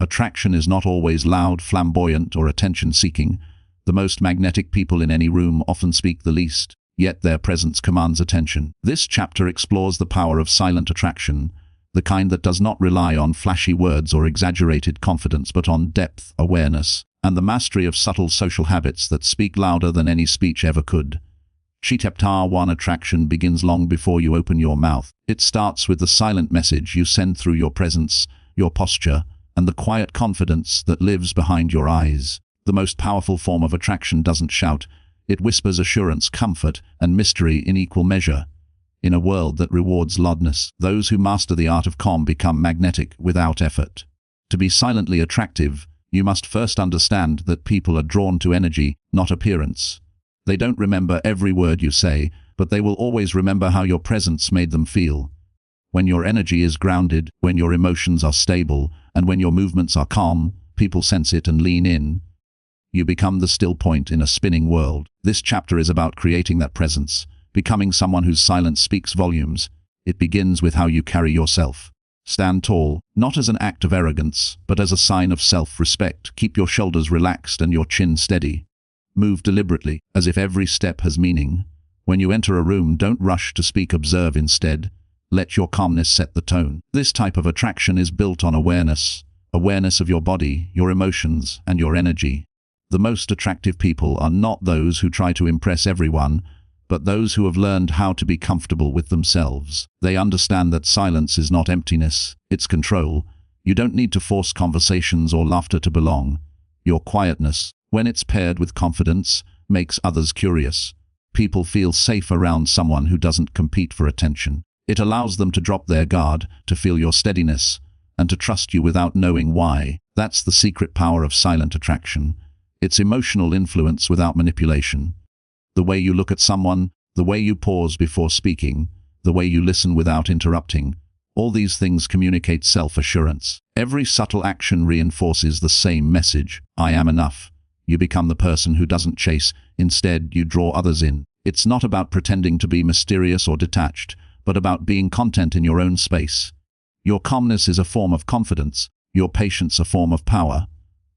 Attraction is not always loud, flamboyant, or attention-seeking. The most magnetic people in any room often speak the least, yet their presence commands attention. This chapter explores the power of silent attraction, the kind that does not rely on flashy words or exaggerated confidence but on depth, awareness, and the mastery of subtle social habits that speak louder than any speech ever could. Chapter 1. Attraction begins long before you open your mouth. It starts with the silent message you send through your presence, your posture, and the quiet confidence that lives behind your eyes. The most powerful form of attraction doesn't shout. It whispers assurance, comfort, and mystery in equal measure. In a world that rewards loudness, those who master the art of calm become magnetic without effort. To be silently attractive, you must first understand that people are drawn to energy, not appearance. They don't remember every word you say, but they will always remember how your presence made them feel. When your energy is grounded, when your emotions are stable, and when your movements are calm, people sense it and lean in. You become the still point in a spinning world. This chapter is about creating that presence, becoming someone whose silence speaks volumes. It begins with how you carry yourself. Stand tall, not as an act of arrogance, but as a sign of self-respect. Keep your shoulders relaxed and your chin steady. Move deliberately, as if every step has meaning. When you enter a room, don't rush to speak, observe instead. Let your calmness set the tone. This type of attraction is built on awareness of your body, your emotions, and your energy. The most attractive people are not those who try to impress everyone, but those who have learned how to be comfortable with themselves. They understand that silence is not emptiness, it's control. You don't need to force conversations or laughter to belong. Your quietness, when it's paired with confidence, makes others curious. People feel safe around someone who doesn't compete for attention. It allows them to drop their guard, to feel your steadiness, and to trust you without knowing why. That's the secret power of silent attraction. It's emotional influence without manipulation. The way you look at someone, the way you pause before speaking, the way you listen without interrupting, all these things communicate self-assurance. Every subtle action reinforces the same message: I am enough. You become the person who doesn't chase, instead you draw others in. It's not about pretending to be mysterious or detached, but about being content in your own space. Your calmness is a form of confidence, your patience a form of power.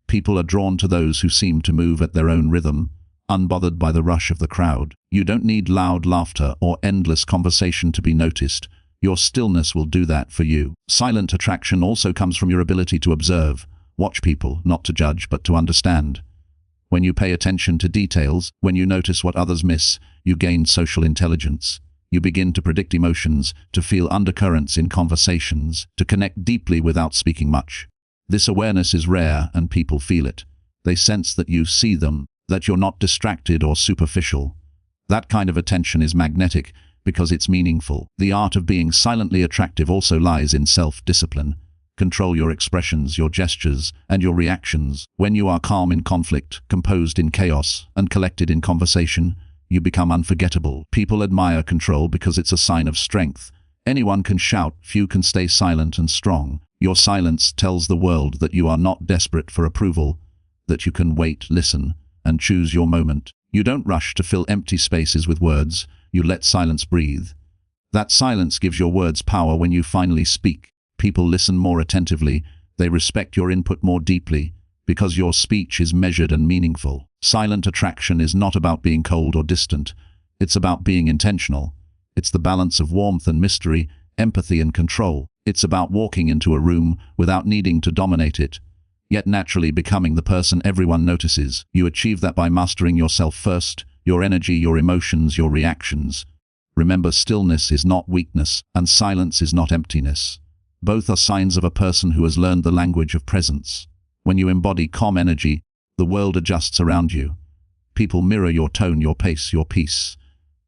People are drawn to those who seem to move at their own rhythm, unbothered by the rush of the crowd. You don't need loud laughter or endless conversation to be noticed. Your stillness will do that for you. Silent attraction also comes from your ability to observe, watch people, not to judge but to understand. When you pay attention to details, when you notice what others miss, you gain social intelligence. You begin to predict emotions, to feel undercurrents in conversations, to connect deeply without speaking much. This awareness is rare and people feel it. They sense that you see them, that you're not distracted or superficial. That kind of attention is magnetic because it's meaningful. The art of being silently attractive also lies in self-discipline. Control your expressions, your gestures, and your reactions. When you are calm in conflict, composed in chaos, and collected in conversation, you become unforgettable. People admire control because it's a sign of strength. Anyone can shout, few can stay silent and strong. Your silence tells the world that you are not desperate for approval, that you can wait, listen, and choose your moment. You don't rush to fill empty spaces with words, you let silence breathe. That silence gives your words power. When you finally speak, people listen more attentively, they respect your input more deeply, because your speech is measured and meaningful. Silent attraction is not about being cold or distant, it's about being intentional. It's the balance of warmth and mystery, empathy and control. It's about walking into a room without needing to dominate it, yet naturally becoming the person everyone notices. You achieve that by mastering yourself first, your energy, your emotions, your reactions. Remember, stillness is not weakness, and silence is not emptiness. Both are signs of a person who has learned the language of presence. When you embody calm energy, the world adjusts around you. People mirror your tone, your pace, your peace.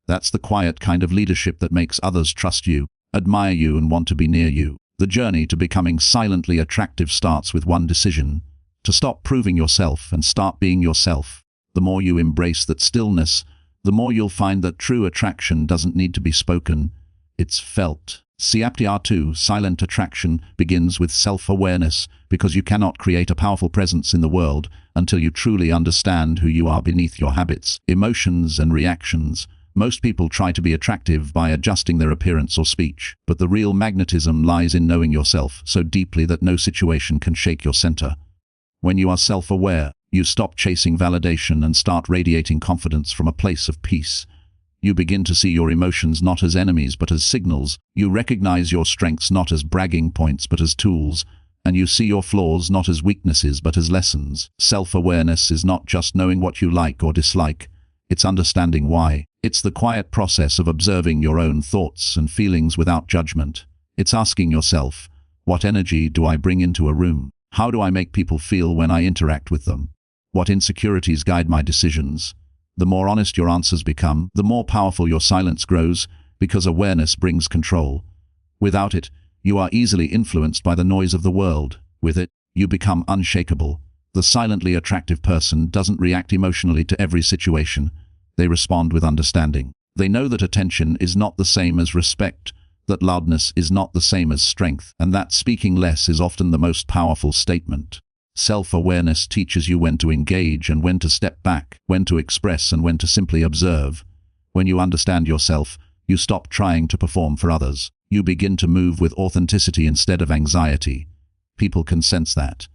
That's the quiet kind of leadership that makes others trust you, admire you, and want to be near you. The journey to becoming silently attractive starts with one decision: to stop proving yourself and start being yourself. The more you embrace that stillness, the more you'll find that true attraction doesn't need to be spoken, it's felt. Chapter 2. Silent attraction begins with self-awareness, because you cannot create a powerful presence in the world until you truly understand who you are beneath your habits, emotions, and reactions. Most people try to be attractive by adjusting their appearance or speech, but the real magnetism lies in knowing yourself so deeply that no situation can shake your center. When you are self-aware, you stop chasing validation and start radiating confidence from a place of peace. You begin to see your emotions not as enemies but as signals. You recognize your strengths not as bragging points but as tools, and you see your flaws not as weaknesses but as lessons. Self-awareness is not just knowing what you like or dislike, it's understanding why. It's the quiet process of observing your own thoughts and feelings without judgment. It's asking yourself, what energy do I bring into a room? How do I make people feel when I interact with them? What insecurities guide my decisions? The more honest your answers become, the more powerful your silence grows, because awareness brings control. Without it, you are easily influenced by the noise of the world. With it, you become unshakable. The silently attractive person doesn't react emotionally to every situation. They respond with understanding. They know that attention is not the same as respect, that loudness is not the same as strength, and that speaking less is often the most powerful statement. Self-awareness teaches you when to engage and when to step back, when to express and when to simply observe. When you understand yourself, you stop trying to perform for others. You begin to move with authenticity instead of anxiety. People can sense that.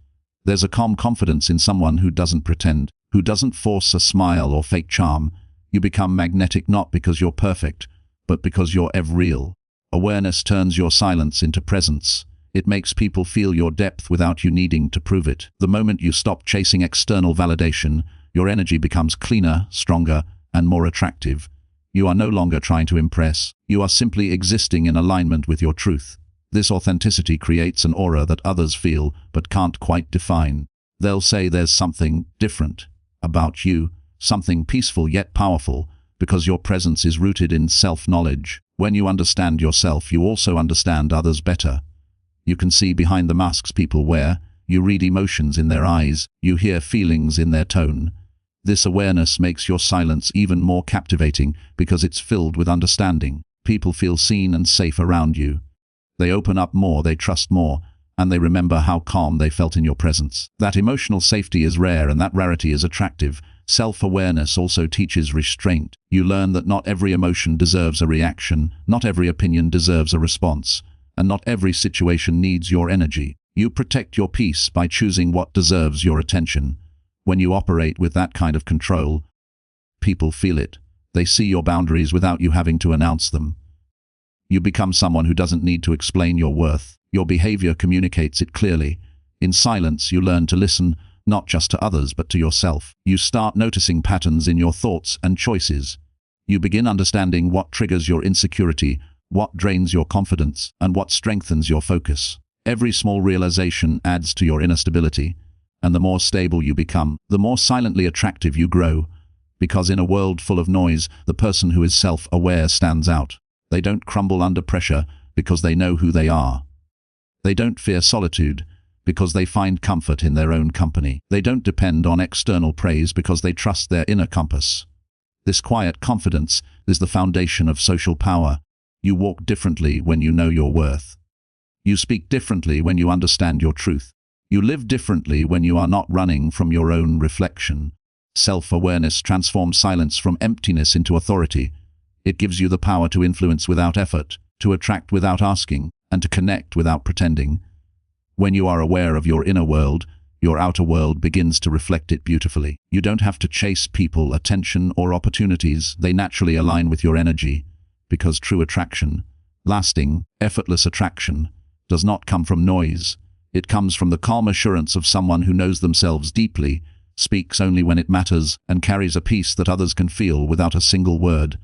There's a calm confidence in someone who doesn't pretend, who doesn't force a smile or fake charm. You become magnetic not because you're perfect, but because you're real. Awareness turns your silence into presence. It makes people feel your depth without you needing to prove it. The moment you stop chasing external validation, your energy becomes cleaner, stronger, and more attractive. You are no longer trying to impress. You are simply existing in alignment with your truth. This authenticity creates an aura that others feel but can't quite define. They'll say there's something different about you, something peaceful yet powerful, because your presence is rooted in self-knowledge. When you understand yourself, you also understand others better. You can see behind the masks people wear, you read emotions in their eyes, you hear feelings in their tone. This awareness makes your silence even more captivating because it's filled with understanding. People feel seen and safe around you. They open up more, they trust more, and they remember how calm they felt in your presence. That emotional safety is rare, and that rarity is attractive. Self-awareness also teaches restraint. You learn that not every emotion deserves a reaction, not every opinion deserves a response, and not every situation needs your energy. You protect your peace by choosing what deserves your attention. When you operate with that kind of control, people feel it. They see your boundaries without you having to announce them. You become someone who doesn't need to explain your worth. Your behavior communicates it clearly. In silence, you learn to listen, not just to others but to yourself. You start noticing patterns in your thoughts and choices. You begin understanding what triggers your insecurity, what drains your confidence, and what strengthens your focus. Every small realization adds to your inner stability, and the more stable you become, the more silently attractive you grow. Because in a world full of noise, the person who is self-aware stands out. They don't crumble under pressure because they know who they are. They don't fear solitude because they find comfort in their own company. They don't depend on external praise because they trust their inner compass. This quiet confidence is the foundation of social power. You walk differently when you know your worth. You speak differently when you understand your truth. You live differently when you are not running from your own reflection. Self-awareness transforms silence from emptiness into authority. It gives you the power to influence without effort, to attract without asking, and to connect without pretending. When you are aware of your inner world, your outer world begins to reflect it beautifully. You don't have to chase people, attention, or opportunities. They naturally align with your energy. Because true attraction, lasting, effortless attraction, does not come from noise. It comes from the calm assurance of someone who knows themselves deeply, speaks only when it matters, and carries a peace that others can feel without a single word.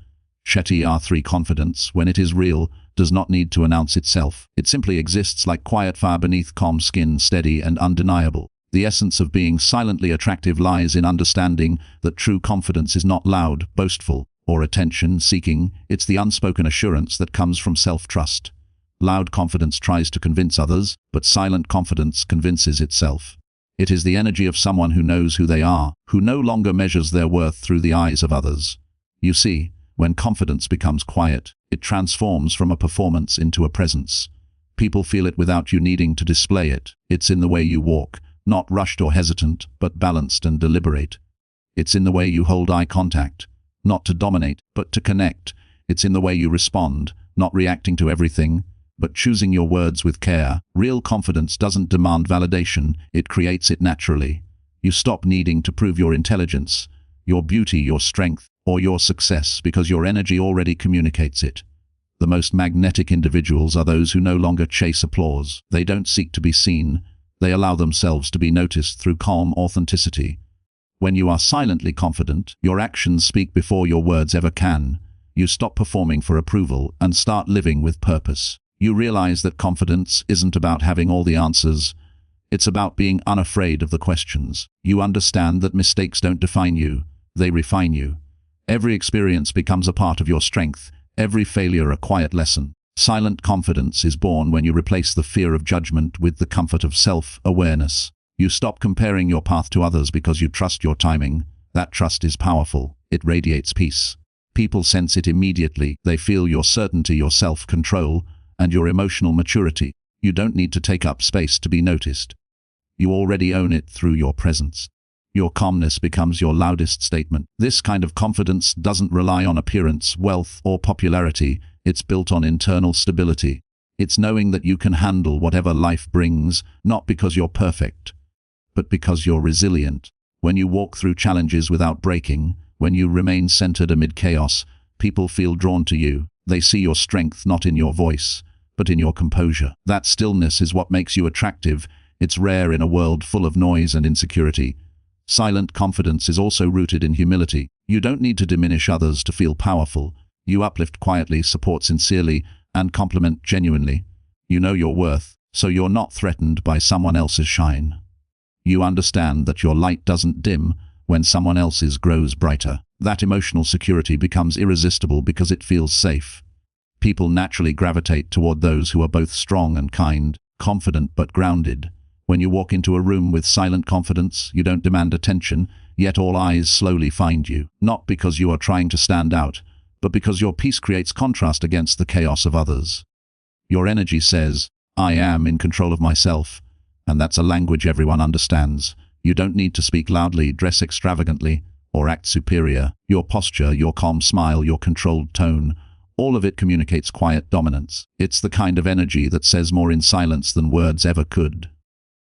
Shetty R3 confidence, when it is real, does not need to announce itself. It simply exists like quiet fire beneath calm skin, steady and undeniable. The essence of being silently attractive lies in understanding that true confidence is not loud, boastful, or attention-seeking. It's the unspoken assurance that comes from self-trust. Loud confidence tries to convince others, but silent confidence convinces itself. It is the energy of someone who knows who they are, who no longer measures their worth through the eyes of others. You see, when confidence becomes quiet, it transforms from a performance into a presence. People feel it without you needing to display it. It's in the way you walk, not rushed or hesitant, but balanced and deliberate. It's in the way you hold eye contact, not to dominate, but to connect. It's in the way you respond, not reacting to everything, but choosing your words with care. Real confidence doesn't demand validation, it creates it naturally. You stop needing to prove your intelligence, your beauty, your strength, or your success because your energy already communicates it. The most magnetic individuals are those who no longer chase applause. They don't seek to be seen. They allow themselves to be noticed through calm authenticity. When you are silently confident, your actions speak before your words ever can. You stop performing for approval and start living with purpose. You realize that confidence isn't about having all the answers. It's about being unafraid of the questions. You understand that mistakes don't define you. They refine you. Every experience becomes a part of your strength. Every failure a quiet lesson. Silent confidence is born when you replace the fear of judgment with the comfort of self-awareness. You stop comparing your path to others because you trust your timing. That trust is powerful. It radiates peace. People sense it immediately. They feel your certainty, your self-control, and your emotional maturity. You don't need to take up space to be noticed. You already own it through your presence. Your calmness becomes your loudest statement. This kind of confidence doesn't rely on appearance, wealth, or popularity. It's built on internal stability. It's knowing that you can handle whatever life brings, not because you're perfect, but because you're resilient. When you walk through challenges without breaking, when you remain centered amid chaos, people feel drawn to you. They see your strength not in your voice, but in your composure. That stillness is what makes you attractive. It's rare in a world full of noise and insecurity. Silent confidence is also rooted in humility. You don't need to diminish others to feel powerful. You uplift quietly, support sincerely, and compliment genuinely. You know your worth, so you're not threatened by someone else's shine. You understand that your light doesn't dim when someone else's grows brighter. That emotional security becomes irresistible because it feels safe. People naturally gravitate toward those who are both strong and kind, confident but grounded. When you walk into a room with silent confidence, you don't demand attention, yet all eyes slowly find you. Not because you are trying to stand out, but because your peace creates contrast against the chaos of others. Your energy says, I am in control of myself, and that's a language everyone understands. You don't need to speak loudly, dress extravagantly, or act superior. Your posture, your calm smile, your controlled tone, all of it communicates quiet dominance. It's the kind of energy that says more in silence than words ever could.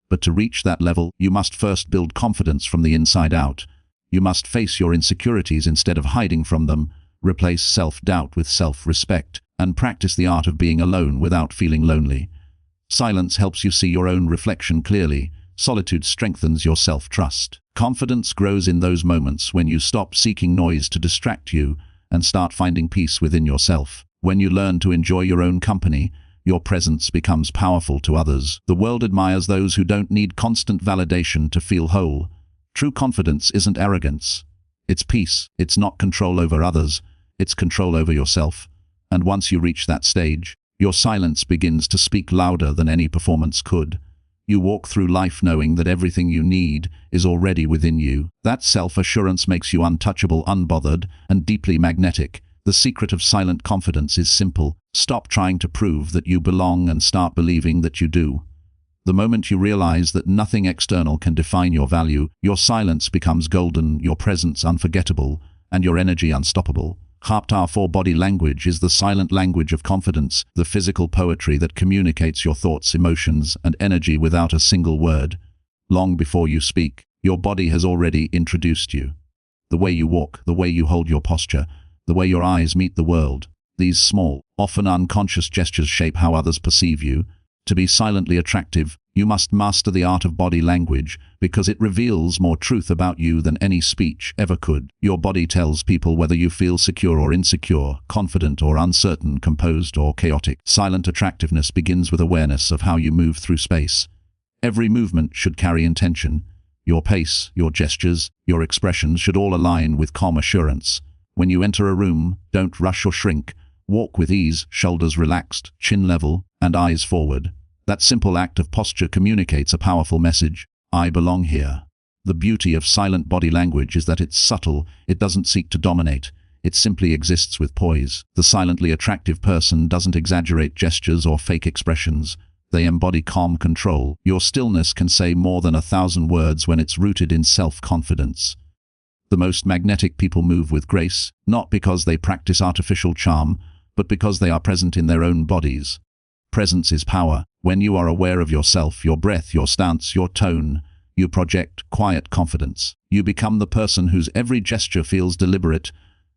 But to reach that level, you must first build confidence from the inside out. You must face your insecurities instead of hiding from them, replace self-doubt with self-respect, and practice the art of being alone without feeling lonely. Silence helps you see your own reflection clearly. Solitude strengthens your self-trust. Confidence grows in those moments when you stop seeking noise to distract you and start finding peace within yourself. When you learn to enjoy your own company, your presence becomes powerful to others. The world admires those who don't need constant validation to feel whole. True confidence isn't arrogance. It's peace. It's not control over others. It's control over yourself. And once you reach that stage, your silence begins to speak louder than any performance could. You walk through life knowing that everything you need is already within you. That self-assurance makes you untouchable, unbothered, and deeply magnetic. The secret of silent confidence is simple. Stop trying to prove that you belong and start believing that you do. The moment you realize that nothing external can define your value, your silence becomes golden, your presence unforgettable, and your energy unstoppable. Chapter 4 Body language is the silent language of confidence, the physical poetry that communicates your thoughts, emotions, and energy without a single word. Long before you speak, your body has already introduced you. The way you walk, the way you hold your posture, the way your eyes meet the world. These small, often unconscious gestures shape how others perceive you. To be silently attractive, you must master the art of body language because it reveals more truth about you than any speech ever could. Your body tells people whether you feel secure or insecure, confident or uncertain, composed or chaotic. Silent attractiveness begins with awareness of how you move through space. Every movement should carry intention. Your pace, your gestures, your expressions should all align with calm assurance. When you enter a room, don't rush or shrink. Walk with ease, shoulders relaxed, chin level, and eyes forward. That simple act of posture communicates a powerful message. I belong here. The beauty of silent body language is that it's subtle. It doesn't seek to dominate. It simply exists with poise. The silently attractive person doesn't exaggerate gestures or fake expressions. They embody calm control. Your stillness can say more than 1,000 words when it's rooted in self-confidence. The most magnetic people move with grace, not because they practice artificial charm, but because they are present in their own bodies. Presence is power. When you are aware of yourself, your breath, your stance, your tone, you project quiet confidence. You become the person whose every gesture feels deliberate,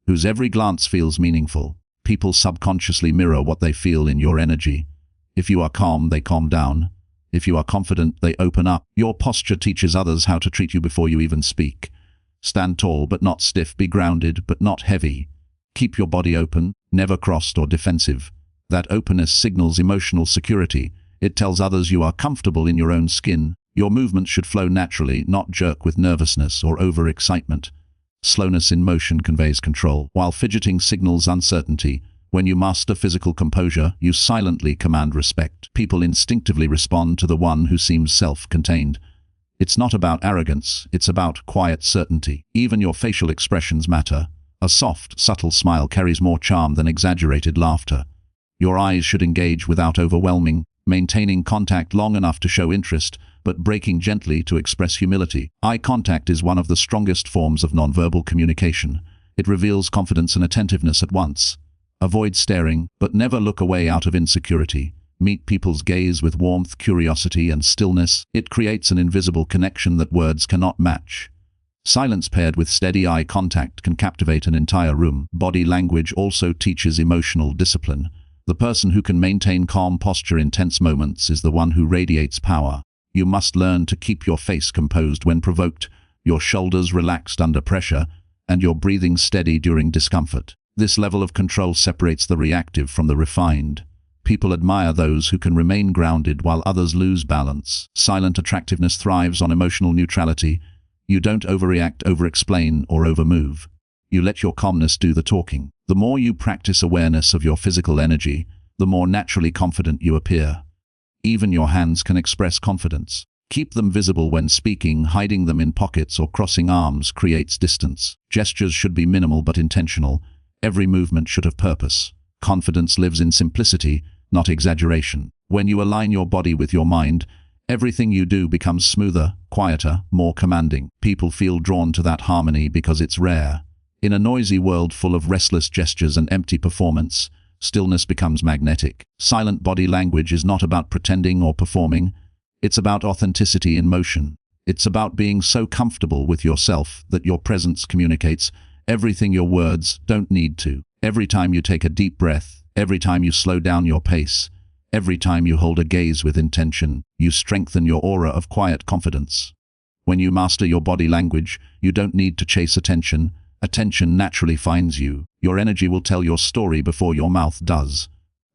whose every glance feels meaningful. People subconsciously mirror what they feel in your energy. If you are calm, they calm down. If you are confident, they open up. Your posture teaches others how to treat you before you even speak. Stand tall but not stiff, be grounded but not heavy. Keep your body open, never crossed or defensive. That openness signals emotional security. It tells others you are comfortable in your own skin. Your movement should flow naturally, not jerk with nervousness or overexcitement. Slowness in motion conveys control, while fidgeting signals uncertainty. When you master physical composure, you silently command respect. People instinctively respond to the one who seems self-contained. It's not about arrogance, it's about quiet certainty. Even your facial expressions matter. A soft, subtle smile carries more charm than exaggerated laughter. Your eyes should engage without overwhelming, maintaining contact long enough to show interest, but breaking gently to express humility. Eye contact is one of the strongest forms of nonverbal communication. It reveals confidence and attentiveness at once. Avoid staring, but never look away out of insecurity. Meet people's gaze with warmth, curiosity, and stillness. It creates an invisible connection that words cannot match. Silence paired with steady eye contact can captivate an entire room. Body language also teaches emotional discipline. The person who can maintain calm posture in tense moments is the one who radiates power. You must learn to keep your face composed when provoked, your shoulders relaxed under pressure, and your breathing steady during discomfort. This level of control separates the reactive from the refined. People admire those who can remain grounded while others lose balance. Silent attractiveness thrives on emotional neutrality. You don't overreact, overexplain, or overmove. You let your calmness do the talking. The more you practice awareness of your physical energy, the more naturally confident you appear. Even your hands can express confidence. Keep them visible when speaking. Hiding them in pockets or crossing arms creates distance. Gestures should be minimal but intentional. Every movement should have purpose. Confidence lives in simplicity, not exaggeration. When you align your body with your mind, everything you do becomes smoother, quieter, more commanding. People feel drawn to that harmony because it's rare. In a noisy world full of restless gestures and empty performance, stillness becomes magnetic. Silent body language is not about pretending or performing. It's about authenticity in motion. It's about being so comfortable with yourself that your presence communicates everything your words don't need to. Every time you take a deep breath, every time you slow down your pace, every time you hold a gaze with intention, you strengthen your aura of quiet confidence. When you master your body language, you don't need to chase attention. Attention naturally finds you. Your energy will tell your story before your mouth does.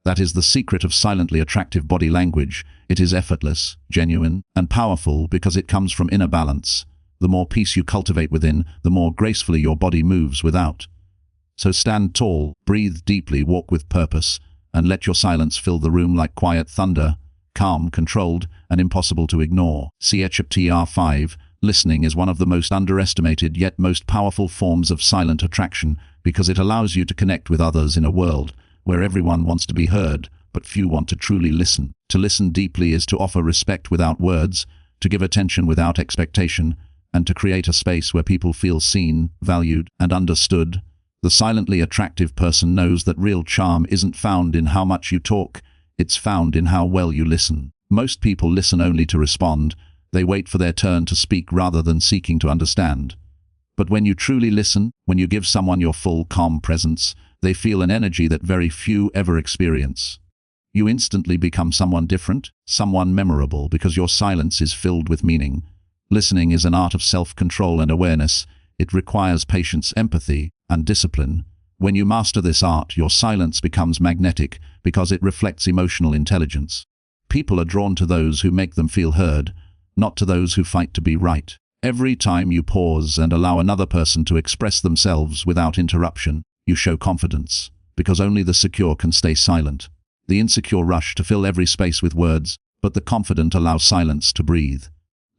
That is the secret of silently attractive body language. It is effortless, genuine, and powerful because it comes from inner balance. The more peace you cultivate within, the more gracefully your body moves without. So stand tall, breathe deeply, walk with purpose, and let your silence fill the room like quiet thunder, calm, controlled, and impossible to ignore. CHapter 5. Listening is one of the most underestimated yet most powerful forms of silent attraction because it allows you to connect with others in a world where everyone wants to be heard, but few want to truly listen. To listen deeply is to offer respect without words, to give attention without expectation, and to create a space where people feel seen, valued, and understood. The silently attractive person knows that real charm isn't found in how much you talk, it's found in how well you listen. Most people listen only to respond. They wait for their turn to speak rather than seeking to understand. But when you truly listen, when you give someone your full, calm presence, they feel an energy that very few ever experience. You instantly become someone different, someone memorable, because your silence is filled with meaning. Listening is an art of self-control and awareness. It requires patience, empathy, and discipline. When you master this art, your silence becomes magnetic because it reflects emotional intelligence. People are drawn to those who make them feel heard, not to those who fight to be right. Every time you pause and allow another person to express themselves without interruption, you show confidence, because only the secure can stay silent. The insecure rush to fill every space with words, but the confident allow silence to breathe.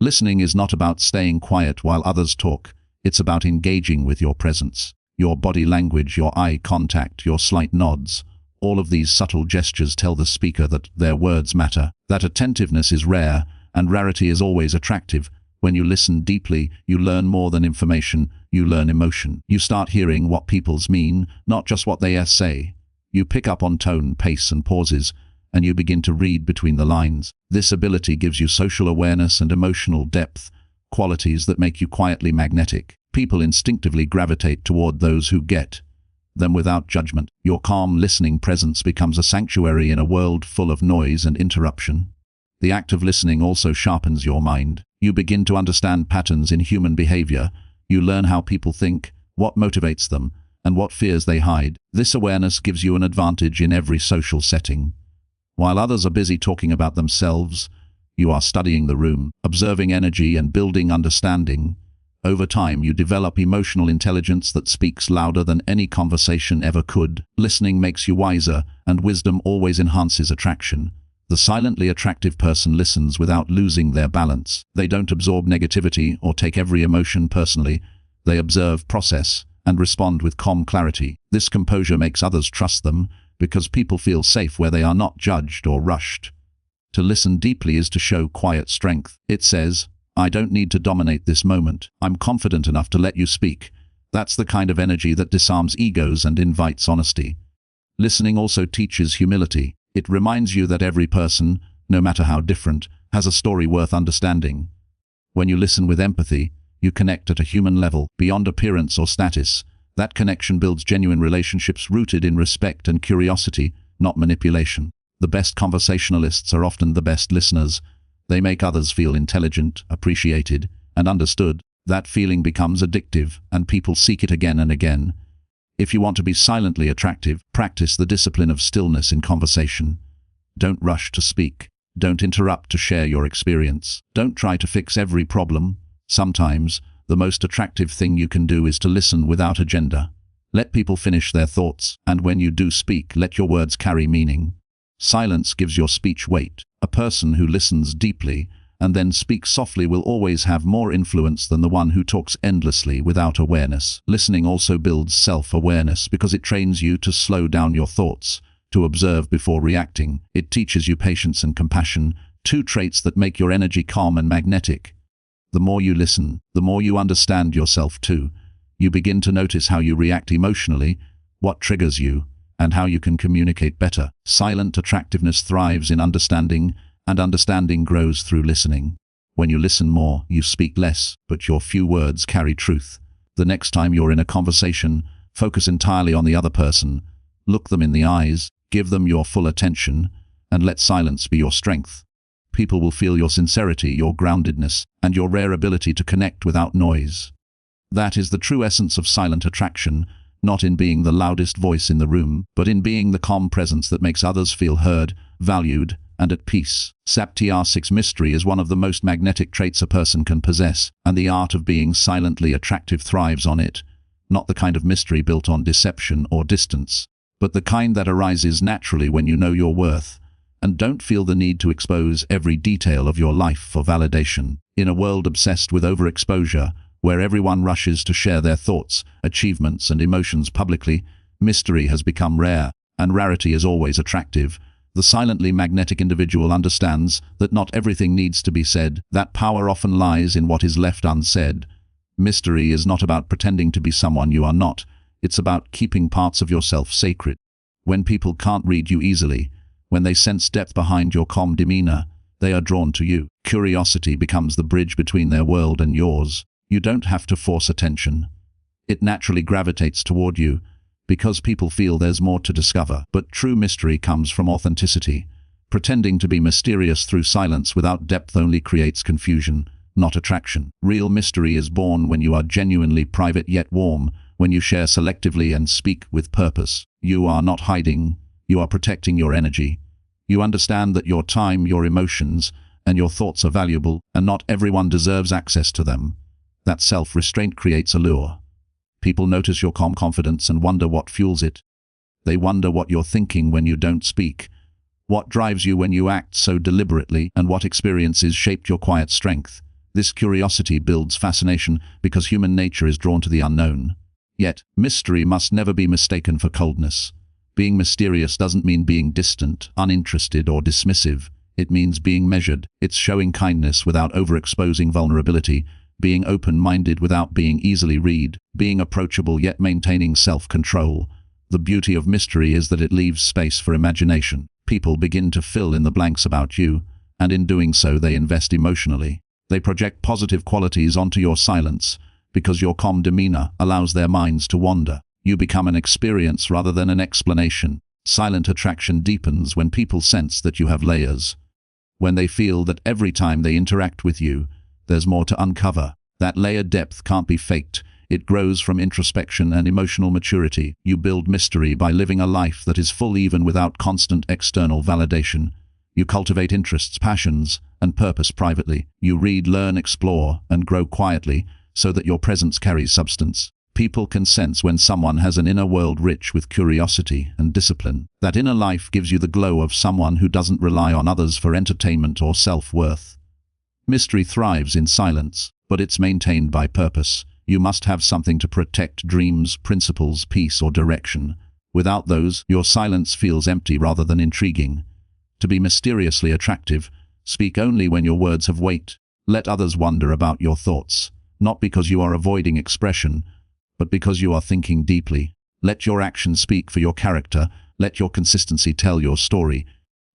Listening is not about staying quiet while others talk. It's about engaging with your presence. Your body language, your eye contact, your slight nods. All of these subtle gestures tell the speaker that their words matter. That attentiveness is rare, and rarity is always attractive. When you listen deeply, you learn more than information. You learn emotion. You start hearing what people's mean, not just what they say. You pick up on tone, pace, and pauses, and you begin to read between the lines. This ability gives you social awareness and emotional depth, qualities that make you quietly magnetic. People instinctively gravitate toward those who get them without judgment. Your calm, listening presence becomes a sanctuary in a world full of noise and interruption. The act of listening also sharpens your mind. You begin to understand patterns in human behavior. You learn how people think, what motivates them, and what fears they hide. This awareness gives you an advantage in every social setting. While others are busy talking about themselves, you are studying the room, observing energy and building understanding. Over time, you develop emotional intelligence that speaks louder than any conversation ever could. Listening makes you wiser, and wisdom always enhances attraction. The silently attractive person listens without losing their balance. They don't absorb negativity or take every emotion personally. They observe, process, and respond with calm clarity. This composure makes others trust them, because people feel safe where they are not judged or rushed. To listen deeply is to show quiet strength. It says, "I don't need to dominate this moment. I'm confident enough to let you speak." That's the kind of energy that disarms egos and invites honesty. Listening also teaches humility. It reminds you that every person, no matter how different, has a story worth understanding. When you listen with empathy, you connect at a human level, beyond appearance or status. That connection builds genuine relationships rooted in respect and curiosity, not manipulation. The best conversationalists are often the best listeners. They make others feel intelligent, appreciated, and understood. That feeling becomes addictive, and people seek it again and again. If you want to be silently attractive, practice the discipline of stillness in conversation. Don't rush to speak. Don't interrupt to share your experience. Don't try to fix every problem. Sometimes, the most attractive thing you can do is to listen without agenda. Let people finish their thoughts, and when you do speak, let your words carry meaning. Silence gives your speech weight. A person who listens deeply and then speaks softly will always have more influence than the one who talks endlessly without awareness. Listening also builds self-awareness because it trains you to slow down your thoughts, to observe before reacting. It teaches you patience and compassion, two traits that make your energy calm and magnetic. The more you listen, the more you understand yourself too. You begin to notice how you react emotionally, what triggers you, and how you can communicate better. Silent attractiveness thrives in understanding, and understanding grows through listening. When you listen more, you speak less, but your few words carry truth. The next time you're in a conversation, focus entirely on the other person. Look them in the eyes, give them your full attention, and let silence be your strength. People will feel your sincerity, your groundedness, and your rare ability to connect without noise. That is the true essence of silent attraction, not in being the loudest voice in the room, but in being the calm presence that makes others feel heard, valued, and at peace. Saptir-6 mystery is one of the most magnetic traits a person can possess, and the art of being silently attractive thrives on it. Not the kind of mystery built on deception or distance, but the kind that arises naturally when you know your worth, and don't feel the need to expose every detail of your life for validation. In a world obsessed with overexposure, where everyone rushes to share their thoughts, achievements, and emotions publicly, mystery has become rare, and rarity is always attractive. The silently magnetic individual understands that not everything needs to be said. That power often lies in what is left unsaid. Mystery is not about pretending to be someone you are not. It's about keeping parts of yourself sacred. When people can't read you easily, when they sense depth behind your calm demeanor, they are drawn to you. Curiosity becomes the bridge between their world and yours. You don't have to force attention. It naturally gravitates toward you, because people feel there's more to discover. But true mystery comes from authenticity. Pretending to be mysterious through silence without depth only creates confusion, not attraction. Real mystery is born when you are genuinely private yet warm, when you share selectively and speak with purpose. You are not hiding, you are protecting your energy. You understand that your time, your emotions, and your thoughts are valuable, and not everyone deserves access to them. That self-restraint creates allure. People notice your calm confidence and wonder what fuels it. They wonder what you're thinking when you don't speak, what drives you when you act so deliberately, and what experiences shaped your quiet strength. This curiosity builds fascination because human nature is drawn to the unknown. Yet, mystery must never be mistaken for coldness. Being mysterious doesn't mean being distant, uninterested, or dismissive. It means being measured. It's showing kindness without overexposing vulnerability, being open-minded without being easily read, being approachable yet maintaining self-control. The beauty of mystery is that it leaves space for imagination. People begin to fill in the blanks about you, and in doing so they invest emotionally. They project positive qualities onto your silence, because your calm demeanor allows their minds to wander. You become an experience rather than an explanation. Silent attraction deepens when people sense that you have layers. When they feel that every time they interact with you, there's more to uncover. That layered depth can't be faked. It grows from introspection and emotional maturity. You build mystery by living a life that is full even without constant external validation. You cultivate interests, passions, and purpose privately. You read, learn, explore, and grow quietly so that your presence carries substance. People can sense when someone has an inner world rich with curiosity and discipline. That inner life gives you the glow of someone who doesn't rely on others for entertainment or self-worth. Mystery thrives in silence, but it's maintained by purpose. You must have something to protect: dreams, principles, peace, or direction. Without those, your silence feels empty rather than intriguing. To be mysteriously attractive, speak only when your words have weight. Let others wonder about your thoughts, not because you are avoiding expression, but because you are thinking deeply. Let your actions speak for your character. Let your consistency tell your story.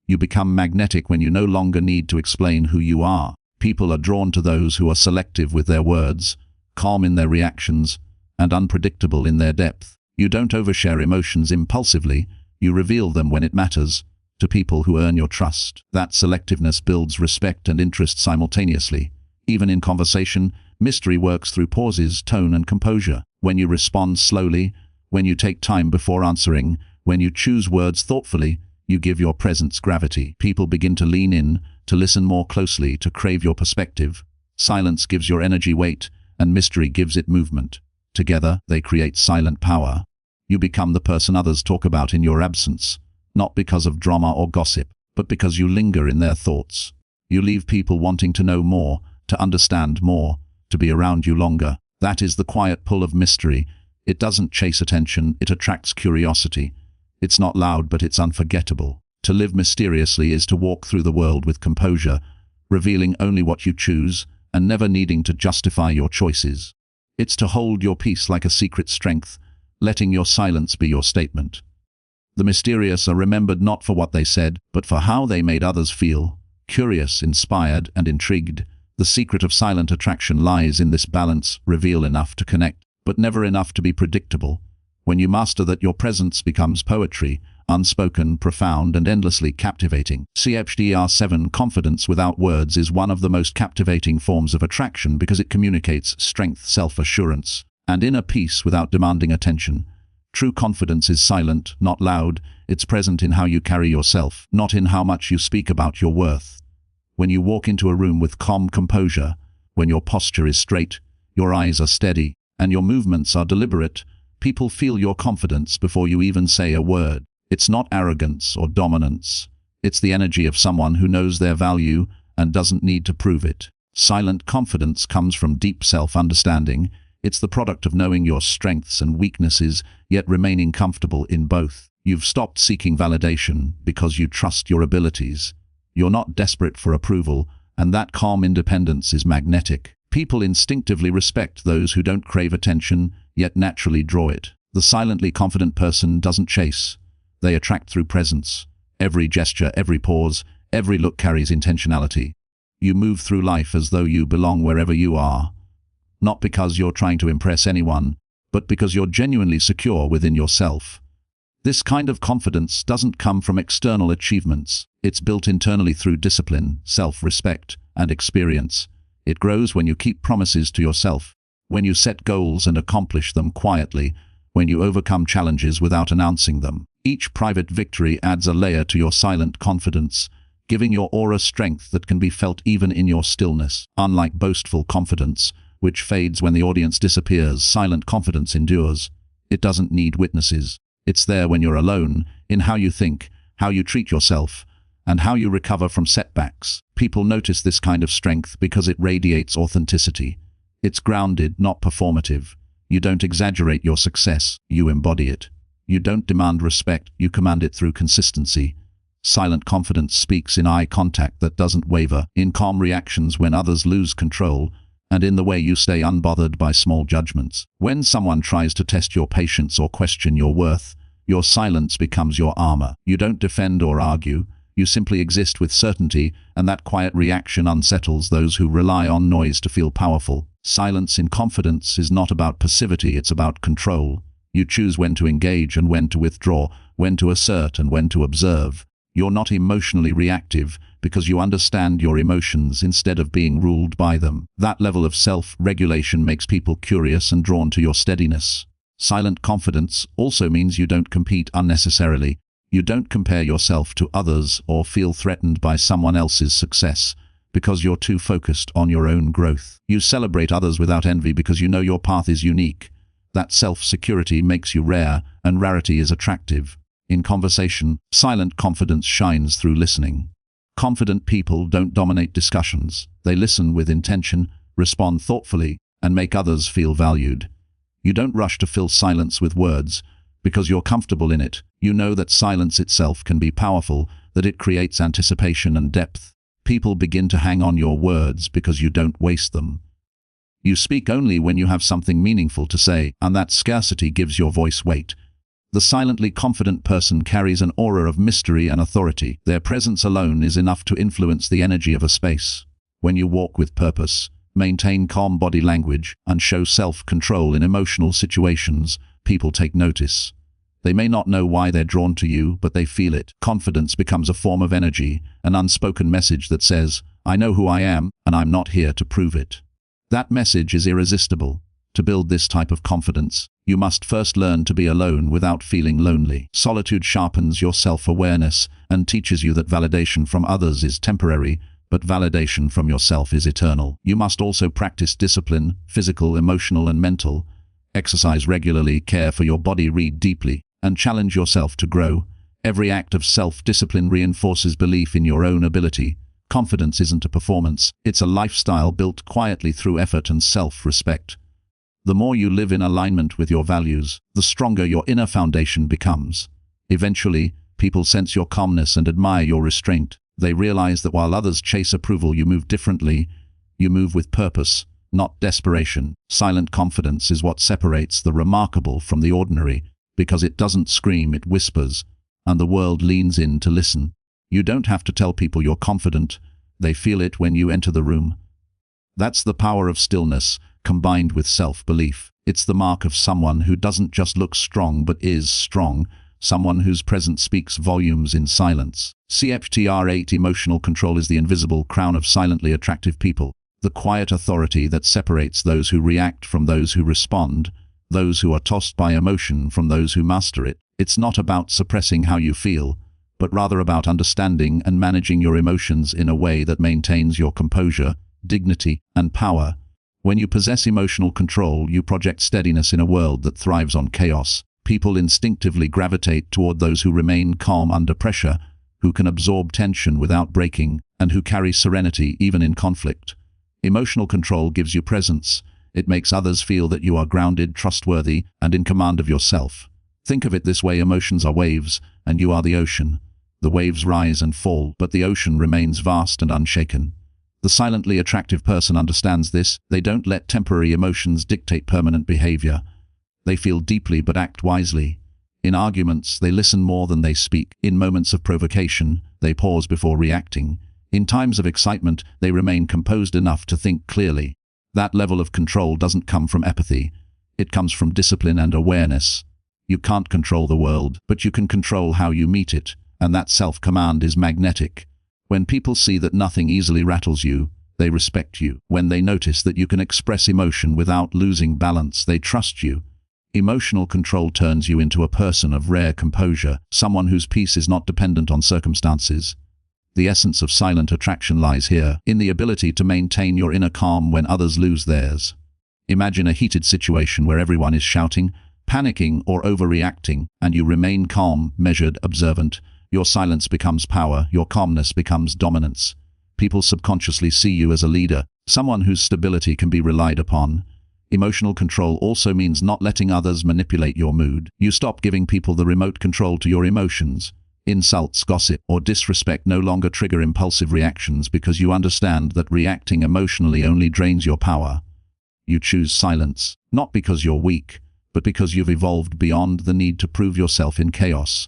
You become magnetic when you no longer need to explain who you are. People are drawn to those who are selective with their words, calm in their reactions, and unpredictable in their depth. You don't overshare emotions impulsively. You reveal them when it matters, to people who earn your trust. That selectiveness builds respect and interest simultaneously. Even in conversation, mystery works through pauses, tone, and composure. When you respond slowly, when you take time before answering, when you choose words thoughtfully, you give your presence gravity. People begin to lean in, to listen more closely, to crave your perspective. Silence gives your energy weight, and mystery gives it movement. Together, they create silent power. You become the person others talk about in your absence, not because of drama or gossip, but because you linger in their thoughts. You leave people wanting to know more, to understand more, to be around you longer. That is the quiet pull of mystery. It doesn't chase attention, it attracts curiosity. It's not loud, but it's unforgettable. To live mysteriously is to walk through the world with composure, revealing only what you choose, and never needing to justify your choices. It's to hold your peace like a secret strength, letting your silence be your statement. The mysterious are remembered not for what they said, but for how they made others feel, curious, inspired, and intrigued. The secret of silent attraction lies in this balance: reveal enough to connect, but never enough to be predictable. When you master that, your presence becomes poetry, unspoken, profound, and endlessly captivating. CHDR 7. Confidence without words is one of the most captivating forms of attraction because it communicates strength, self-assurance, and inner peace without demanding attention. True confidence is silent, not loud. It's present in how you carry yourself, not in how much you speak about your worth. When you walk into a room with calm composure, when your posture is straight, your eyes are steady, and your movements are deliberate, people feel your confidence before you even say a word. It's not arrogance or dominance. It's the energy of someone who knows their value and doesn't need to prove it. Silent confidence comes from deep self-understanding. It's the product of knowing your strengths and weaknesses, yet remaining comfortable in both. You've stopped seeking validation because you trust your abilities. You're not desperate for approval, and that calm independence is magnetic. People instinctively respect those who don't crave attention, yet naturally draw it. The silently confident person doesn't chase. They attract through presence. Every gesture, every pause, every look carries intentionality. You move through life as though you belong wherever you are. Not because you're trying to impress anyone, but because you're genuinely secure within yourself. This kind of confidence doesn't come from external achievements. It's built internally through discipline, self-respect, and experience. It grows when you keep promises to yourself, when you set goals and accomplish them quietly, when you overcome challenges without announcing them. Each private victory adds a layer to your silent confidence, giving your aura strength that can be felt even in your stillness. Unlike boastful confidence, which fades when the audience disappears, silent confidence endures. It doesn't need witnesses. It's there when you're alone, in how you think, how you treat yourself, and how you recover from setbacks. People notice this kind of strength because it radiates authenticity. It's grounded, not performative. You don't exaggerate your success, you embody it. You don't demand respect, you command it through consistency. Silent confidence speaks in eye contact that doesn't waver, in calm reactions when others lose control, and in the way you stay unbothered by small judgments. When someone tries to test your patience or question your worth, your silence becomes your armor. You don't defend or argue, you simply exist with certainty, and that quiet reaction unsettles those who rely on noise to feel powerful. Silence in confidence is not about passivity, it's about control. You choose when to engage and when to withdraw, when to assert and when to observe. You're not emotionally reactive because you understand your emotions instead of being ruled by them. That level of self-regulation makes people curious and drawn to your steadiness. Silent confidence also means you don't compete unnecessarily. You don't compare yourself to others or feel threatened by someone else's success because you're too focused on your own growth. You celebrate others without envy because you know your path is unique. That self-security makes you rare, and rarity is attractive. In conversation, silent confidence shines through listening. Confident people don't dominate discussions. They listen with intention, respond thoughtfully, and make others feel valued. You don't rush to fill silence with words because you're comfortable in it. You know that silence itself can be powerful, that it creates anticipation and depth. People begin to hang on your words because you don't waste them. You speak only when you have something meaningful to say, and that scarcity gives your voice weight. The silently confident person carries an aura of mystery and authority. Their presence alone is enough to influence the energy of a space. When you walk with purpose, maintain calm body language, and show self-control in emotional situations, people take notice. They may not know why they're drawn to you, but they feel it. Confidence becomes a form of energy, an unspoken message that says, "I know who I am, and I'm not here to prove it." That message is irresistible. To build this type of confidence, you must first learn to be alone without feeling lonely. Solitude sharpens your self-awareness and teaches you that validation from others is temporary, but validation from yourself is eternal. You must also practice discipline, physical, emotional, and mental. Exercise regularly, care for your body, read deeply, and challenge yourself to grow. Every act of self-discipline reinforces belief in your own ability. Confidence isn't a performance, it's a lifestyle built quietly through effort and self-respect. The more you live in alignment with your values, the stronger your inner foundation becomes. Eventually, people sense your calmness and admire your restraint. They realize that while others chase approval, you move differently. You move with purpose, not desperation. Silent confidence is what separates the remarkable from the ordinary, because it doesn't scream, it whispers, and the world leans in to listen. You don't have to tell people you're confident. They feel it when you enter the room. That's the power of stillness, combined with self-belief. It's the mark of someone who doesn't just look strong but is strong, someone whose presence speaks volumes in silence. CHAPTER 8 Emotional control is the invisible crown of silently attractive people, the quiet authority that separates those who react from those who respond, those who are tossed by emotion from those who master it. It's not about suppressing how you feel, but rather about understanding and managing your emotions in a way that maintains your composure, dignity, and power. When you possess emotional control, you project steadiness in a world that thrives on chaos. People instinctively gravitate toward those who remain calm under pressure, who can absorb tension without breaking, and who carry serenity even in conflict. Emotional control gives you presence. It makes others feel that you are grounded, trustworthy, and in command of yourself. Think of it this way: emotions are waves, and you are the ocean. The waves rise and fall, but the ocean remains vast and unshaken. The silently attractive person understands this. They don't let temporary emotions dictate permanent behavior. They feel deeply but act wisely. In arguments, they listen more than they speak. In moments of provocation, they pause before reacting. In times of excitement, they remain composed enough to think clearly. That level of control doesn't come from apathy. It comes from discipline and awareness. You can't control the world, but you can control how you meet it, and that self-command is magnetic. When people see that nothing easily rattles you, they respect you. When they notice that you can express emotion without losing balance, they trust you. Emotional control turns you into a person of rare composure, someone whose peace is not dependent on circumstances. The essence of silent attraction lies here, in the ability to maintain your inner calm when others lose theirs. Imagine a heated situation where everyone is shouting, panicking, or overreacting, and you remain calm, measured, observant. Your silence becomes power, your calmness becomes dominance. People subconsciously see you as a leader, someone whose stability can be relied upon. Emotional control also means not letting others manipulate your mood. You stop giving people the remote control to your emotions. Insults, gossip, or disrespect no longer trigger impulsive reactions because you understand that reacting emotionally only drains your power. You choose silence, not because you're weak, but because you've evolved beyond the need to prove yourself in chaos.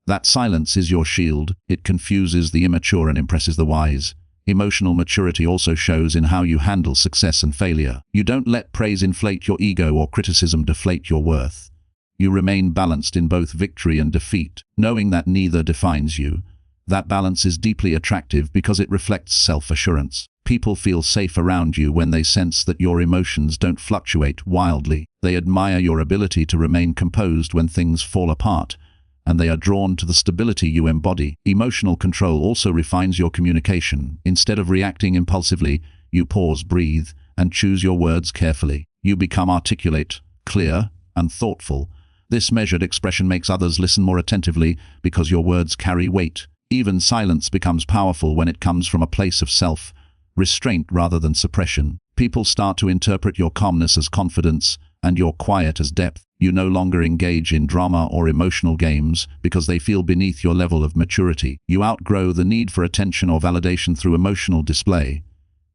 That silence is your shield. It confuses the immature and impresses the wise. Emotional maturity also shows in how you handle success and failure. You don't let praise inflate your ego or criticism deflate your worth. You remain balanced in both victory and defeat, knowing that neither defines you. That balance is deeply attractive because it reflects self-assurance. People feel safe around you when they sense that your emotions don't fluctuate wildly. They admire your ability to remain composed when things fall apart, and they are drawn to the stability you embody. Emotional control also refines your communication. Instead of reacting impulsively, you pause, breathe, and choose your words carefully. You become articulate, clear, and thoughtful. This measured expression makes others listen more attentively because your words carry weight. Even silence becomes powerful when it comes from a place of self-restraint rather than suppression. People start to interpret your calmness as confidence and your quiet as depth. You no longer engage in drama or emotional games because they feel beneath your level of maturity. You outgrow the need for attention or validation through emotional display.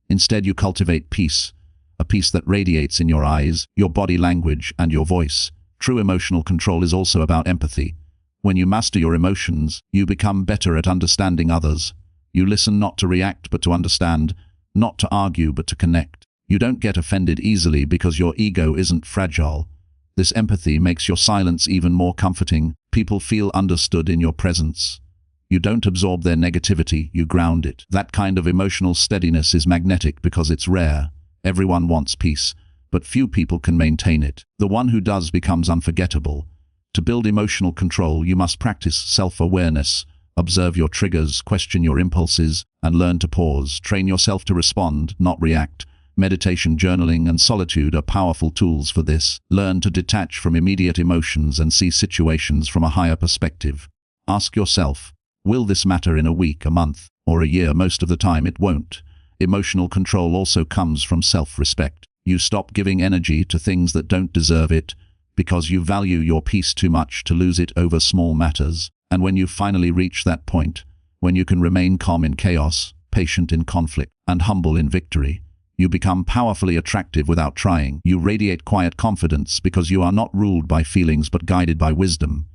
Instead, you cultivate peace, a peace that radiates in your eyes, your body language, and your voice. True emotional control is also about empathy. When you master your emotions, you become better at understanding others. You listen not to react but to understand, not to argue but to connect. You don't get offended easily because your ego isn't fragile. This empathy makes your silence even more comforting. People feel understood in your presence. You don't absorb their negativity, you ground it. That kind of emotional steadiness is magnetic because it's rare. Everyone wants peace, but few people can maintain it. The one who does becomes unforgettable. To build emotional control, you must practice self-awareness, observe your triggers, question your impulses, and learn to pause. Train yourself to respond, not react. Meditation, journaling, and solitude are powerful tools for this. Learn to detach from immediate emotions and see situations from a higher perspective. Ask yourself, will this matter in a week, a month, or a year? Most of the time it won't. Emotional control also comes from self-respect. You stop giving energy to things that don't deserve it because you value your peace too much to lose it over small matters. And when you finally reach that point, when you can remain calm in chaos, patient in conflict, and humble in victory, you become powerfully attractive without trying. You radiate quiet confidence because you are not ruled by feelings but guided by wisdom.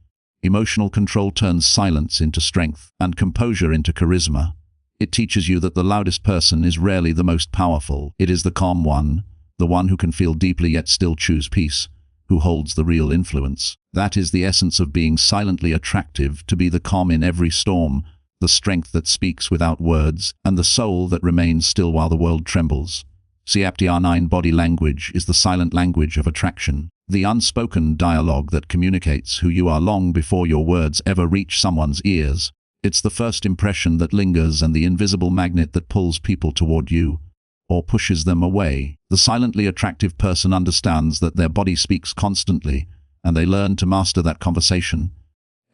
Emotional control turns silence into strength and composure into charisma. It teaches you that the loudest person is rarely the most powerful. It is the calm one, the one who can feel deeply yet still choose peace, who holds the real influence. That is the essence of being silently attractive, to be the calm in every storm, the strength that speaks without words, and the soul that remains still while the world trembles. Chapter 9. Body language is the silent language of attraction, the unspoken dialogue that communicates who you are long before your words ever reach someone's ears. It's the first impression that lingers and the invisible magnet that pulls people toward you, or pushes them away. The silently attractive person understands that their body speaks constantly, and they learn to master that conversation.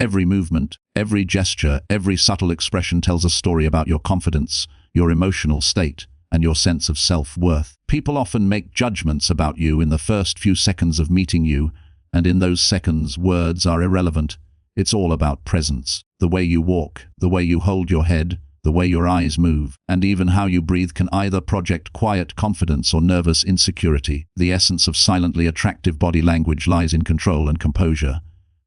Every movement, every gesture, every subtle expression tells a story about your confidence, your emotional state, and your sense of self-worth. People often make judgments about you in the first few seconds of meeting you, and in those seconds, words are irrelevant. It's all about presence. The way you walk, the way you hold your head, the way your eyes move, and even how you breathe can either project quiet confidence or nervous insecurity. The essence of silently attractive body language lies in control and composure.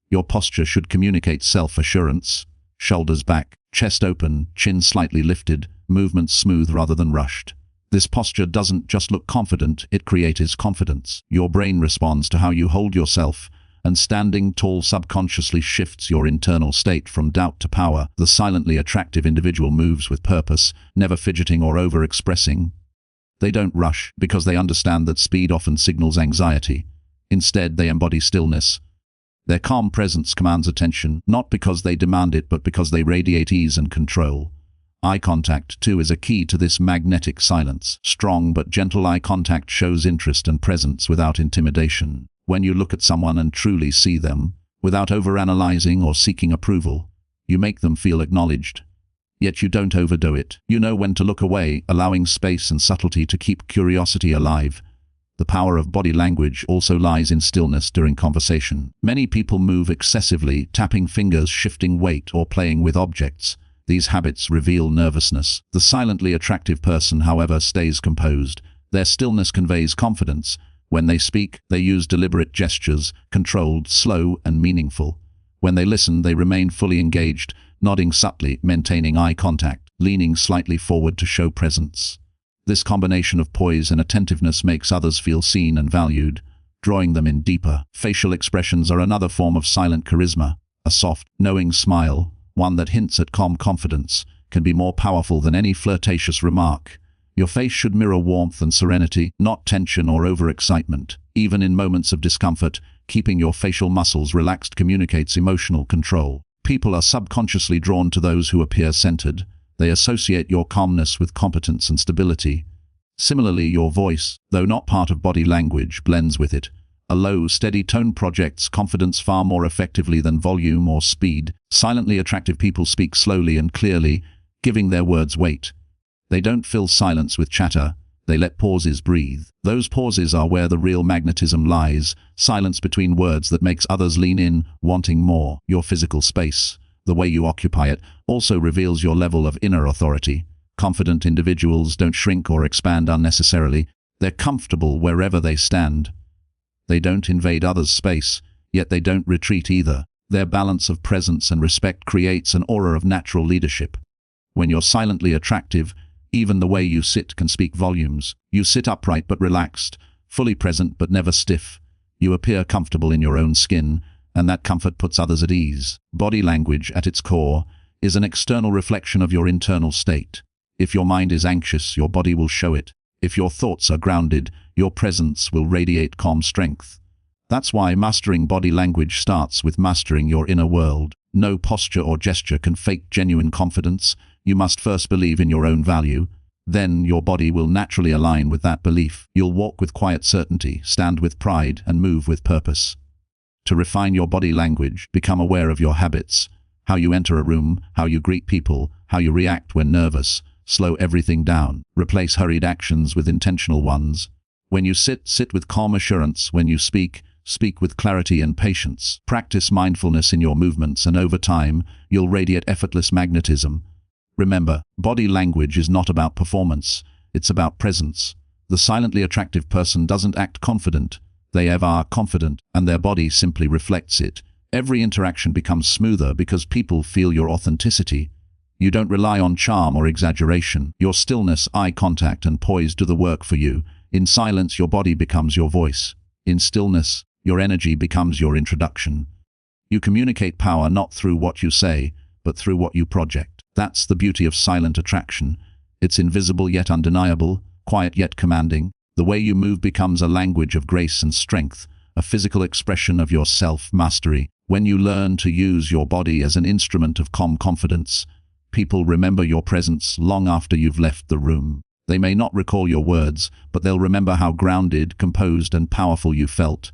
Your posture should communicate self-assurance. Shoulders back, chest open, chin slightly lifted, movements smooth rather than rushed. This posture doesn't just look confident, it creates confidence. Your brain responds to how you hold yourself, and standing tall subconsciously shifts your internal state from doubt to power. The silently attractive individual moves with purpose, never fidgeting or over-expressing. They don't rush because they understand that speed often signals anxiety. Instead, they embody stillness. Their calm presence commands attention, not because they demand it but because they radiate ease and control. Eye contact, too, is a key to this magnetic silence. Strong but gentle eye contact shows interest and presence without intimidation. When you look at someone and truly see them, without overanalyzing or seeking approval, you make them feel acknowledged. Yet you don't overdo it. You know when to look away, allowing space and subtlety to keep curiosity alive. The power of body language also lies in stillness during conversation. Many people move excessively, tapping fingers, shifting weight, or playing with objects. These habits reveal nervousness. The silently attractive person, however, stays composed. Their stillness conveys confidence. When they speak, they use deliberate gestures, controlled, slow, and meaningful. When they listen, they remain fully engaged, nodding subtly, maintaining eye contact, leaning slightly forward to show presence. This combination of poise and attentiveness makes others feel seen and valued, drawing them in deeper. Facial expressions are another form of silent charisma. A soft, knowing smile, one that hints at calm confidence, can be more powerful than any flirtatious remark. Your face should mirror warmth and serenity, not tension or overexcitement. Even in moments of discomfort, keeping your facial muscles relaxed communicates emotional control. People are subconsciously drawn to those who appear centered. They associate your calmness with competence and stability. Similarly, your voice, though not part of body language, blends with it. A low, steady tone projects confidence far more effectively than volume or speed. Silently attractive people speak slowly and clearly, giving their words weight. They don't fill silence with chatter. They let pauses breathe. Those pauses are where the real magnetism lies, silence between words that makes others lean in, wanting more. Your physical space, the way you occupy it, also reveals your level of inner authority. Confident individuals don't shrink or expand unnecessarily. They're comfortable wherever they stand. They don't invade others' space, yet they don't retreat either. Their balance of presence and respect creates an aura of natural leadership. When you're silently attractive, even the way you sit can speak volumes. You sit upright but relaxed, fully present but never stiff. You appear comfortable in your own skin, and that comfort puts others at ease. Body language, at its core, is an external reflection of your internal state. If your mind is anxious, your body will show it. If your thoughts are grounded, your presence will radiate calm strength. That's why mastering body language starts with mastering your inner world. No posture or gesture can fake genuine confidence. You must first believe in your own value. Then your body will naturally align with that belief. You'll walk with quiet certainty, stand with pride, and move with purpose. To refine your body language, become aware of your habits. How you enter a room, how you greet people, how you react when nervous. Slow everything down. Replace hurried actions with intentional ones. When you sit, sit with calm assurance. When you speak, speak with clarity and patience. Practice mindfulness in your movements, and over time, you'll radiate effortless magnetism. Remember, body language is not about performance. It's about presence. The silently attractive person doesn't act confident. They are confident, and their body simply reflects it. Every interaction becomes smoother because people feel your authenticity. You don't rely on charm or exaggeration. Your stillness, eye contact, and poise do the work for you. In silence, your body becomes your voice. In stillness, your energy becomes your introduction. You communicate power not through what you say, but through what you project. That's the beauty of silent attraction. It's invisible yet undeniable, quiet yet commanding. The way you move becomes a language of grace and strength, a physical expression of your self-mastery. When you learn to use your body as an instrument of calm confidence, people remember your presence long after you've left the room. They may not recall your words, but they'll remember how grounded, composed, and powerful you felt.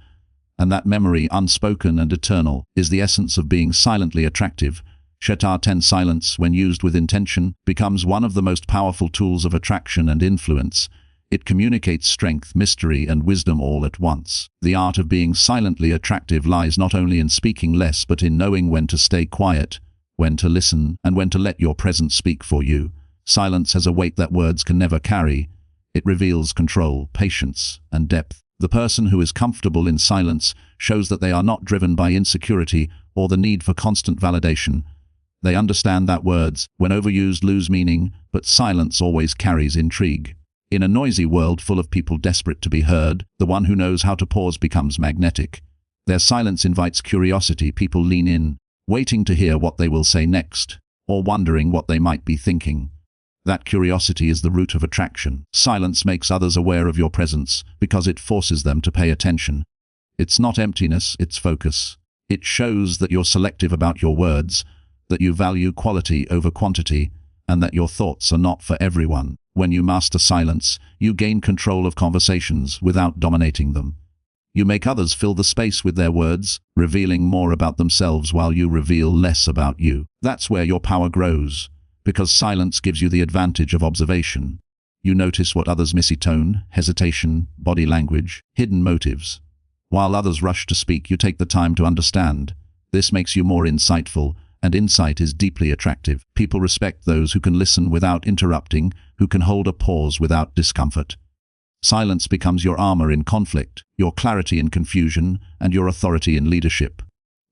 And that memory, unspoken and eternal, is the essence of being silently attractive. Silence, when used with intention, becomes one of the most powerful tools of attraction and influence. It communicates strength, mystery, and wisdom all at once. The art of being silently attractive lies not only in speaking less, but in knowing when to stay quiet, when to listen, and when to let your presence speak for you. Silence has a weight that words can never carry. It reveals control, patience, and depth. The person who is comfortable in silence shows that they are not driven by insecurity or the need for constant validation. They understand that words, when overused, lose meaning, but silence always carries intrigue. In a noisy world full of people desperate to be heard, the one who knows how to pause becomes magnetic. Their silence invites curiosity. People lean in, waiting to hear what they will say next, or wondering what they might be thinking. That curiosity is the root of attraction. Silence makes others aware of your presence because it forces them to pay attention. It's not emptiness, it's focus. It shows that you're selective about your words, that you value quality over quantity, and that your thoughts are not for everyone. When you master silence, you gain control of conversations without dominating them. You make others fill the space with their words, revealing more about themselves while you reveal less about you. That's where your power grows, because silence gives you the advantage of observation. You notice what others miss: tone, hesitation, body language, hidden motives. While others rush to speak, you take the time to understand. This makes you more insightful, and insight is deeply attractive. People respect those who can listen without interrupting, who can hold a pause without discomfort. Silence becomes your armor in conflict, your clarity in confusion, and your authority in leadership.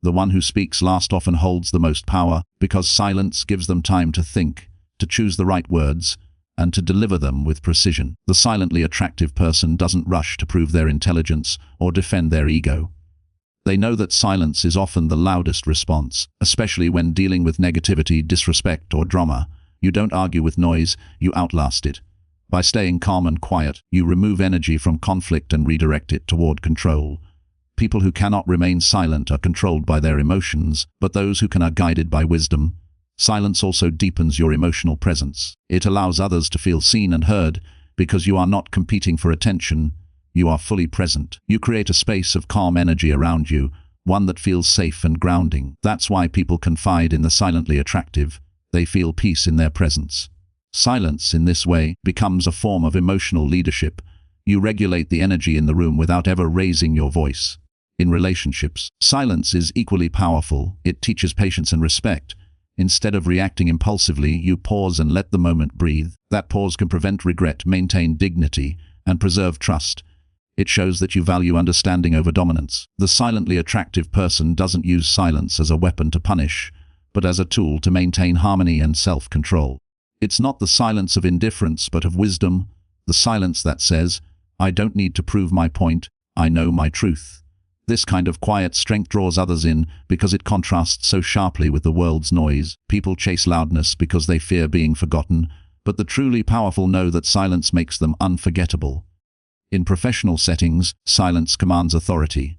The one who speaks last often holds the most power, because silence gives them time to think, to choose the right words, and to deliver them with precision. The silently attractive person doesn't rush to prove their intelligence or defend their ego. They know that silence is often the loudest response, especially when dealing with negativity, disrespect, or drama. You don't argue with noise, you outlast it. By staying calm and quiet, you remove energy from conflict and redirect it toward control. People who cannot remain silent are controlled by their emotions, but those who can are guided by wisdom. Silence also deepens your emotional presence. It allows others to feel seen and heard, because you are not competing for attention. You are fully present. You create a space of calm energy around you, one that feels safe and grounding. That's why people confide in the silently attractive. They feel peace in their presence. Silence, in this way, becomes a form of emotional leadership. You regulate the energy in the room without ever raising your voice. In relationships, silence is equally powerful. It teaches patience and respect. Instead of reacting impulsively, you pause and let the moment breathe. That pause can prevent regret, maintain dignity, and preserve trust. It shows that you value understanding over dominance. The silently attractive person doesn't use silence as a weapon to punish, but as a tool to maintain harmony and self-control. It's not the silence of indifference, but of wisdom, the silence that says, "I don't need to prove my point, I know my truth." This kind of quiet strength draws others in because it contrasts so sharply with the world's noise. People chase loudness because they fear being forgotten, but the truly powerful know that silence makes them unforgettable. In professional settings, silence commands authority.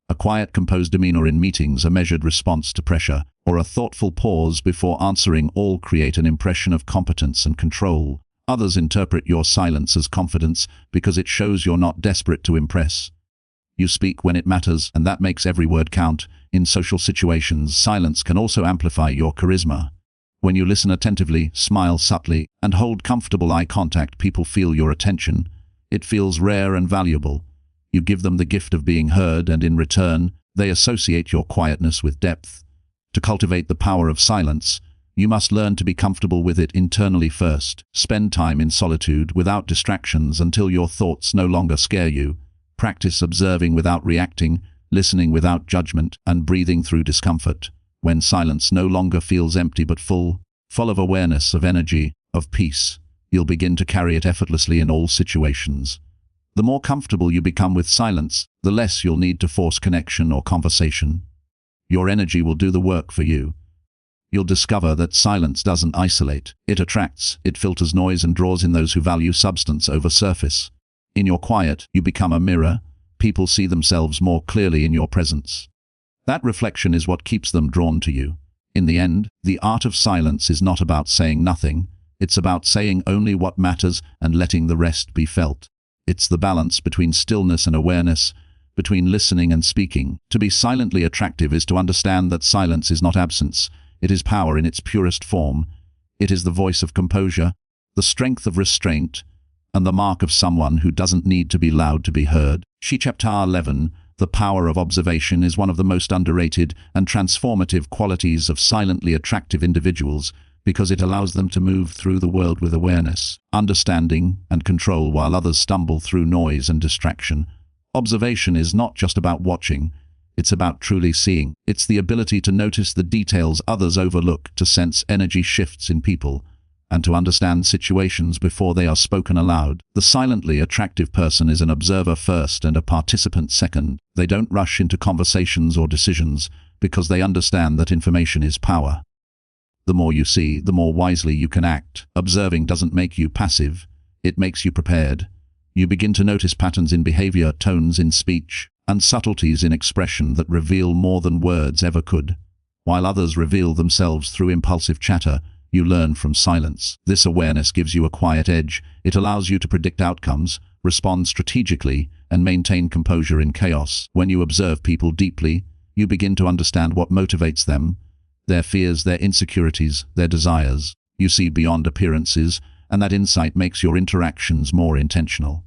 A quiet, composed demeanor in meetings, a measured response to pressure, or a thoughtful pause before answering all create an impression of competence and control. Others interpret your silence as confidence because it shows you're not desperate to impress. You speak when it matters, and that makes every word count. In social situations, silence can also amplify your charisma. When you listen attentively, smile subtly, and hold comfortable eye contact, people feel your attention. It feels rare and valuable. You give them the gift of being heard, and in return, they associate your quietness with depth. To cultivate the power of silence, you must learn to be comfortable with it internally first. Spend time in solitude without distractions until your thoughts no longer scare you. Practice observing without reacting, listening without judgment, and breathing through discomfort. When silence no longer feels empty but full of awareness, of energy, of peace, you'll begin to carry it effortlessly in all situations. The more comfortable you become with silence, the less you'll need to force connection or conversation. Your energy will do the work for you. You'll discover that silence doesn't isolate. It attracts, it filters noise and draws in those who value substance over surface. In your quiet, you become a mirror. People see themselves more clearly in your presence. That reflection is what keeps them drawn to you. In the end, the art of silence is not about saying nothing. It's about saying only what matters and letting the rest be felt. It's the balance between stillness and awareness, between listening and speaking. To be silently attractive is to understand that silence is not absence. It is power in its purest form. It is the voice of composure, the strength of restraint, and the mark of someone who doesn't need to be loud to be heard. Chapter 11. The power of observation is one of the most underrated and transformative qualities of silently attractive individuals, because it allows them to move through the world with awareness, understanding, and control while others stumble through noise and distraction. Observation is not just about watching, it's about truly seeing. It's the ability to notice the details others overlook, to sense energy shifts in people, and to understand situations before they are spoken aloud. The silently attractive person is an observer first and a participant second. They don't rush into conversations or decisions because they understand that information is power. The more you see, the more wisely you can act. Observing doesn't make you passive, it makes you prepared. You begin to notice patterns in behavior, tones in speech, and subtleties in expression that reveal more than words ever could. While others reveal themselves through impulsive chatter, you learn from silence. This awareness gives you a quiet edge. It allows you to predict outcomes, respond strategically, and maintain composure in chaos. When you observe people deeply, you begin to understand what motivates them, their fears, their insecurities, their desires. You see beyond appearances and that insight makes your interactions more intentional.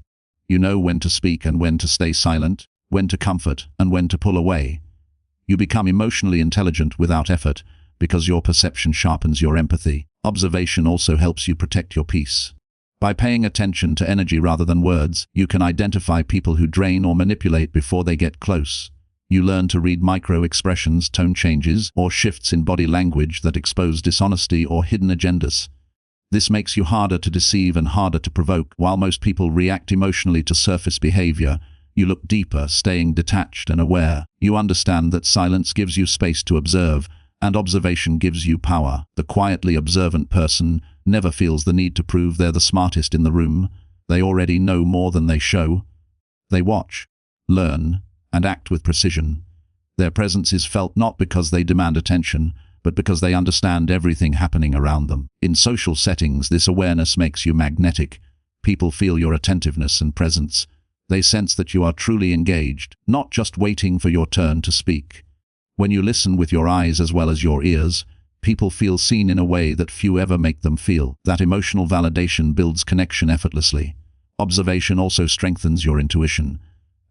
You know when to speak and when to stay silent, when to comfort and when to pull away. You become emotionally intelligent without effort because your perception sharpens your empathy. Observation also helps you protect your peace. By paying attention to energy rather than words, you can identify people who drain or manipulate before they get close. You learn to read micro-expressions, tone changes, or shifts in body language that expose dishonesty or hidden agendas. This makes you harder to deceive and harder to provoke. While most people react emotionally to surface behavior, you look deeper, staying detached and aware. You understand that silence gives you space to observe, and observation gives you power. The quietly observant person never feels the need to prove they're the smartest in the room. They already know more than they show. They watch, learn, and act with precision. Their presence is felt not because they demand attention, but because they understand everything happening around them. In social settings, this awareness makes you magnetic. People feel your attentiveness and presence. They sense that you are truly engaged, not just waiting for your turn to speak. When you listen with your eyes as well as your ears, people feel seen in a way that few ever make them feel. That emotional validation builds connection effortlessly. Observation also strengthens your intuition.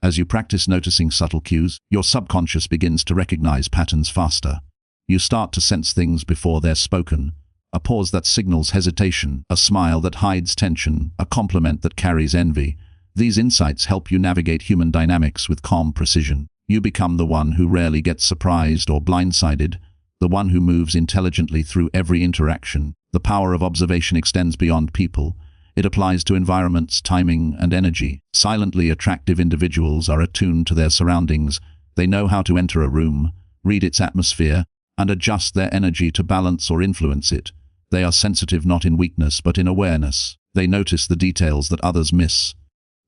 As you practice noticing subtle cues, your subconscious begins to recognize patterns faster. You start to sense things before they're spoken. A pause that signals hesitation, a smile that hides tension, a compliment that carries envy. These insights help you navigate human dynamics with calm precision. You become the one who rarely gets surprised or blindsided, the one who moves intelligently through every interaction. The power of observation extends beyond people. It applies to environments, timing, and energy. Silently attractive individuals are attuned to their surroundings. They know how to enter a room, read its atmosphere, and adjust their energy to balance or influence it. They are sensitive not in weakness but in awareness. They notice the details that others miss.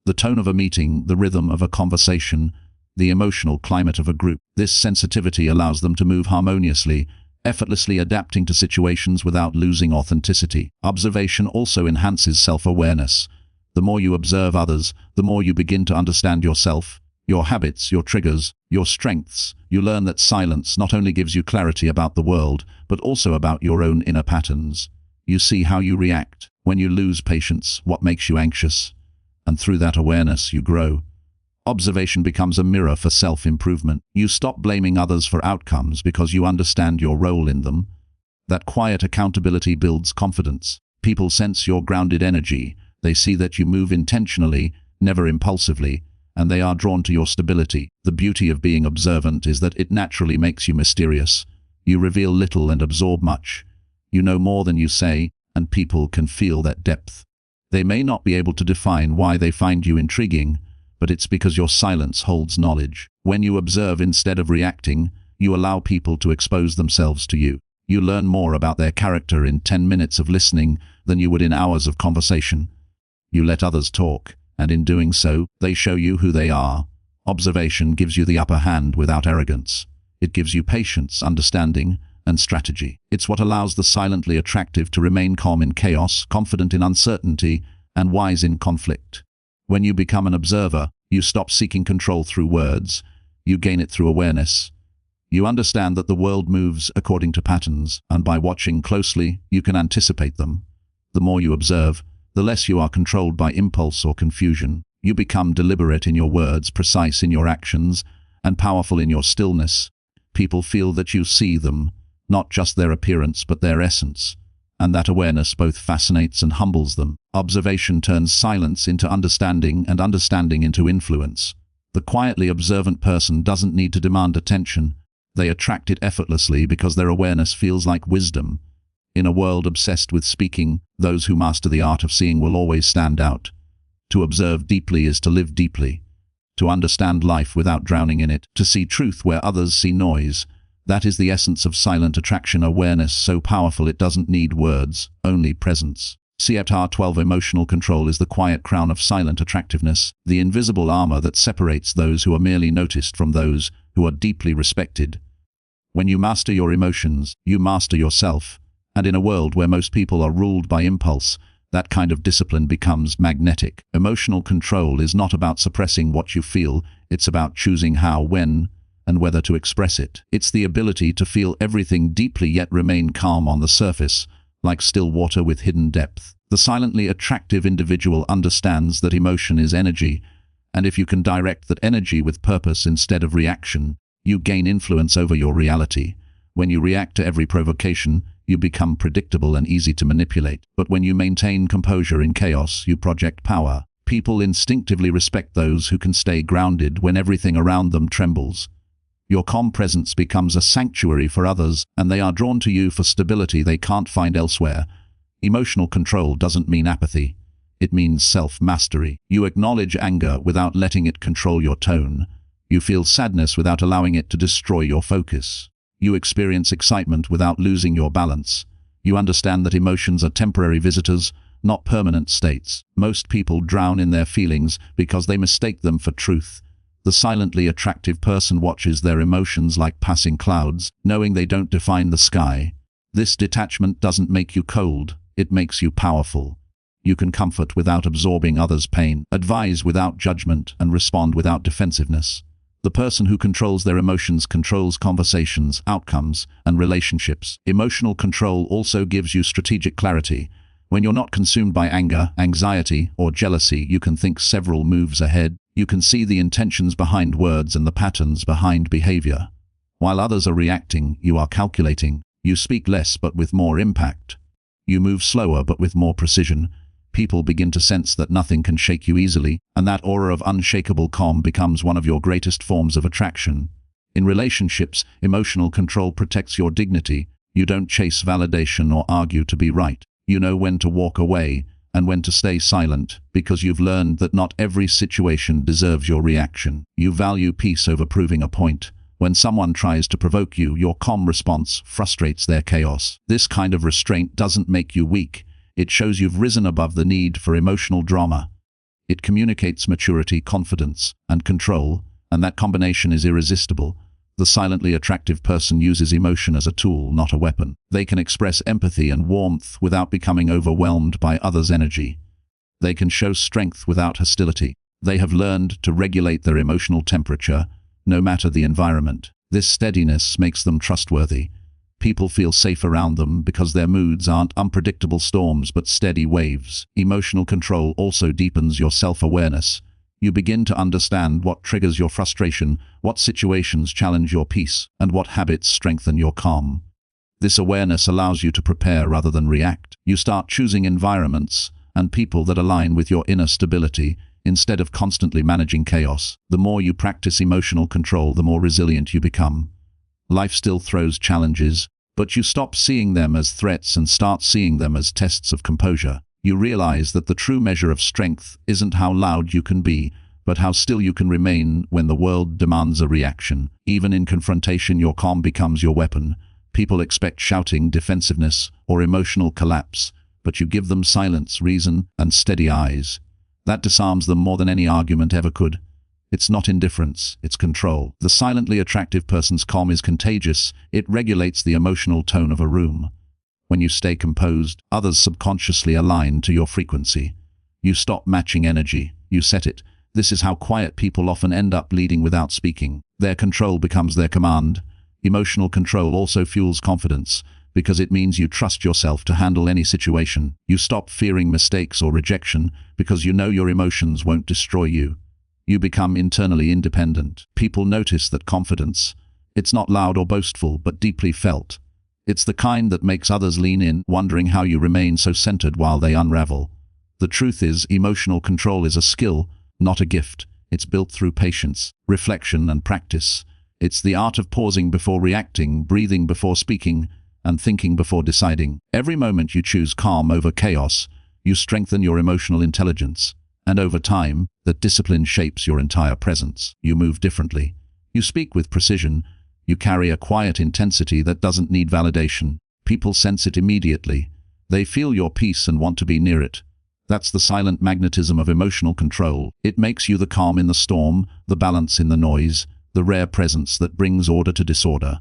The tone of a meeting, the rhythm of a conversation, the emotional climate of a group. This sensitivity allows them to move harmoniously, effortlessly adapting to situations without losing authenticity. Observation also enhances self-awareness. The more you observe others, the more you begin to understand yourself, your habits, your triggers, your strengths. You learn that silence not only gives you clarity about the world, but also about your own inner patterns. You see how you react when you lose patience, what makes you anxious, and through that awareness you grow. Observation becomes a mirror for self-improvement. You stop blaming others for outcomes because you understand your role in them. That quiet accountability builds confidence. People sense your grounded energy. They see that you move intentionally, never impulsively, and they are drawn to your stability. The beauty of being observant is that it naturally makes you mysterious. You reveal little and absorb much. You know more than you say, and people can feel that depth. They may not be able to define why they find you intriguing, but it's because your silence holds knowledge. When you observe instead of reacting, you allow people to expose themselves to you. You learn more about their character in 10 minutes of listening than you would in hours of conversation. You let others talk, and in doing so, they show you who they are. Observation gives you the upper hand without arrogance. It gives you patience, understanding, and strategy. It's what allows the silently attractive to remain calm in chaos, confident in uncertainty, and wise in conflict. When you become an observer, you stop seeking control through words. You gain it through awareness. You understand that the world moves according to patterns, and by watching closely, you can anticipate them. The more you observe, the less you are controlled by impulse or confusion. You become deliberate in your words, precise in your actions, and powerful in your stillness. People feel that you see them, not just their appearance but their essence, and that awareness both fascinates and humbles them. Observation turns silence into understanding and understanding into influence. The quietly observant person doesn't need to demand attention. They attract it effortlessly because their awareness feels like wisdom. In a world obsessed with speaking, those who master the art of seeing will always stand out. To observe deeply is to live deeply. To understand life without drowning in it. To see truth where others see noise. That is the essence of silent attraction, awareness so powerful it doesn't need words, only presence. Chapter 12. Emotional control is the quiet crown of silent attractiveness, the invisible armor that separates those who are merely noticed from those who are deeply respected. When you master your emotions, you master yourself, and in a world where most people are ruled by impulse, that kind of discipline becomes magnetic. Emotional control is not about suppressing what you feel, it's about choosing how, when, and whether to express it. It's the ability to feel everything deeply yet remain calm on the surface, like still water with hidden depth. The silently attractive individual understands that emotion is energy, and if you can direct that energy with purpose instead of reaction, you gain influence over your reality. When you react to every provocation, you become predictable and easy to manipulate. But when you maintain composure in chaos, you project power. People instinctively respect those who can stay grounded when everything around them trembles. Your calm presence becomes a sanctuary for others, and they are drawn to you for stability they can't find elsewhere. Emotional control doesn't mean apathy. It means self-mastery. You acknowledge anger without letting it control your tone. You feel sadness without allowing it to destroy your focus. You experience excitement without losing your balance. You understand that emotions are temporary visitors, not permanent states. Most people drown in their feelings because they mistake them for truth. The silently attractive person watches their emotions like passing clouds, knowing they don't define the sky. This detachment doesn't make you cold, it makes you powerful. You can comfort without absorbing others' pain, advise without judgment, and respond without defensiveness. The person who controls their emotions controls conversations, outcomes, and relationships. Emotional control also gives you strategic clarity. When you're not consumed by anger, anxiety, or jealousy, you can think several moves ahead. You can see the intentions behind words and the patterns behind behavior. While others are reacting, you are calculating. You speak less but with more impact. You move slower but with more precision. People begin to sense that nothing can shake you easily, and that aura of unshakable calm becomes one of your greatest forms of attraction. In relationships, emotional control protects your dignity. You don't chase validation or argue to be right. You know when to walk away and when to stay silent, because you've learned that not every situation deserves your reaction. You value peace over proving a point. When someone tries to provoke you, your calm response frustrates their chaos. This kind of restraint doesn't make you weak. It shows you've risen above the need for emotional drama. It communicates maturity, confidence, and control, and that combination is irresistible. The silently attractive person uses emotion as a tool, not a weapon. They can express empathy and warmth without becoming overwhelmed by others' energy. They can show strength without hostility. They have learned to regulate their emotional temperature, no matter the environment. This steadiness makes them trustworthy. People feel safe around them because their moods aren't unpredictable storms but steady waves. Emotional control also deepens your self-awareness. You begin to understand what triggers your frustration, what situations challenge your peace, and what habits strengthen your calm. This awareness allows you to prepare rather than react. You start choosing environments and people that align with your inner stability instead of constantly managing chaos. The more you practice emotional control, the more resilient you become. Life still throws challenges, but you stop seeing them as threats and start seeing them as tests of composure. You realize that the true measure of strength isn't how loud you can be, but how still you can remain when the world demands a reaction. Even in confrontation, your calm becomes your weapon. People expect shouting, defensiveness, or emotional collapse, but you give them silence, reason, and steady eyes. That disarms them more than any argument ever could. It's not indifference, it's control. The silently attractive person's calm is contagious. It regulates the emotional tone of a room. When you stay composed, others subconsciously align to your frequency. You stop matching energy, you set it. This is how quiet people often end up leading without speaking. Their control becomes their command. Emotional control also fuels confidence, because it means you trust yourself to handle any situation. You stop fearing mistakes or rejection, because you know your emotions won't destroy you. You become internally independent. People notice that confidence, it's not loud or boastful, but deeply felt. It's the kind that makes others lean in, wondering how you remain so centered while they unravel. The truth is, emotional control is a skill, not a gift. It's built through patience, reflection, and practice. It's the art of pausing before reacting, breathing before speaking, and thinking before deciding. Every moment you choose calm over chaos, you strengthen your emotional intelligence. And over time, that discipline shapes your entire presence. You move differently. You speak with precision. You carry a quiet intensity that doesn't need validation. People sense it immediately. They feel your peace and want to be near it. That's the silent magnetism of emotional control. It makes you the calm in the storm, the balance in the noise, the rare presence that brings order to disorder.